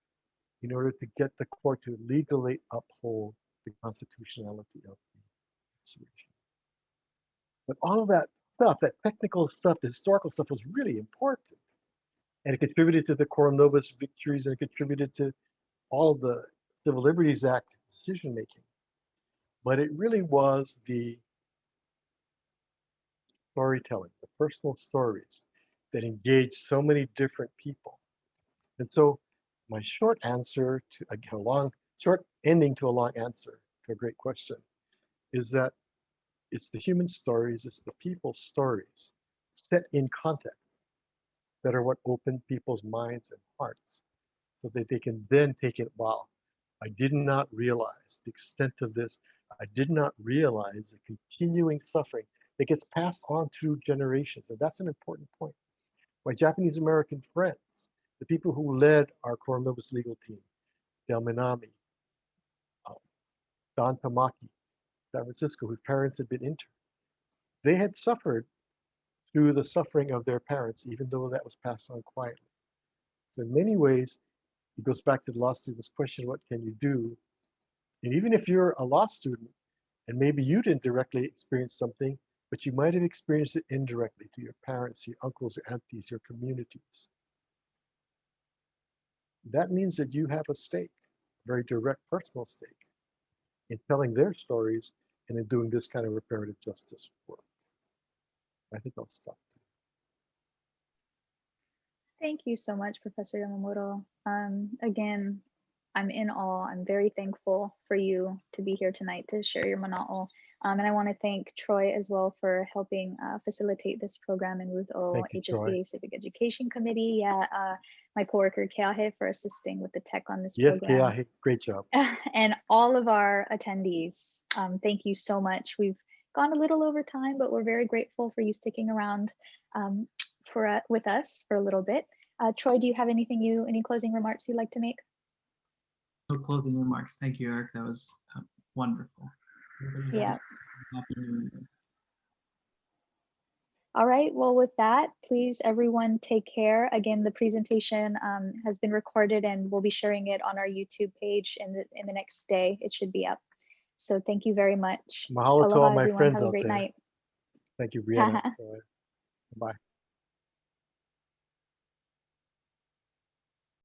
in order to get the court to legally uphold the constitutionality of the incarceration. But all of that stuff, that technical stuff, the historical stuff was really important. And it contributed to the Quorum Nobis victories, and it contributed to all of the Civil Liberties Act decision making. But it really was the storytelling, the personal stories that engaged so many different people. And so my short answer to short ending to a long answer to a great question is that it's the human stories, it's the people's stories set in context that are what open people's minds and hearts so that they can then take it, wow, I did not realize the extent of this. I did not realize the continuing suffering that gets passed on through generations. And that's an important point. My Japanese American friends, the people who led our Quorum Nobis legal team, Del Minami, Don Tamaki, San Francisco, whose parents had been interned, they had suffered through the suffering of their parents, even though that was passed on quietly. So in many ways, it goes back to the law student's question, what can you do? And even if you're a law student, and maybe you didn't directly experience something, but you might have experienced it indirectly to your parents, your uncles, your aunties, your communities. That means that you have a stake, a very direct personal stake, in telling their stories and in doing this kind of reparative justice work. I think I'll stop. Thank you so much, Professor Yamamoto. Again, I'm in awe. I'm very thankful for you to be here tonight to share your mana'o. And I want to thank Troy as well for helping facilitate this program, and Ruth O, HSBA Civic Education Committee. Yeah, my coworker Keahe for assisting with the tech on this program. Yes, Keahe, great job. And all of our attendees, thank you so much. We've gone a little over time, but we're very grateful for you sticking around with us for a little bit. Troy, do you have any closing remarks you'd like to make? No closing remarks. Thank you, Eric. That was wonderful. Yeah. Happy New Year. All right, well, with that, please everyone take care. Again, the presentation has been recorded and we'll be sharing it on our YouTube page in the next day. It should be up. So thank you very much. Mahalo to all my everyone. friends Have a out great there. night. Thank you, Brianna. Bye.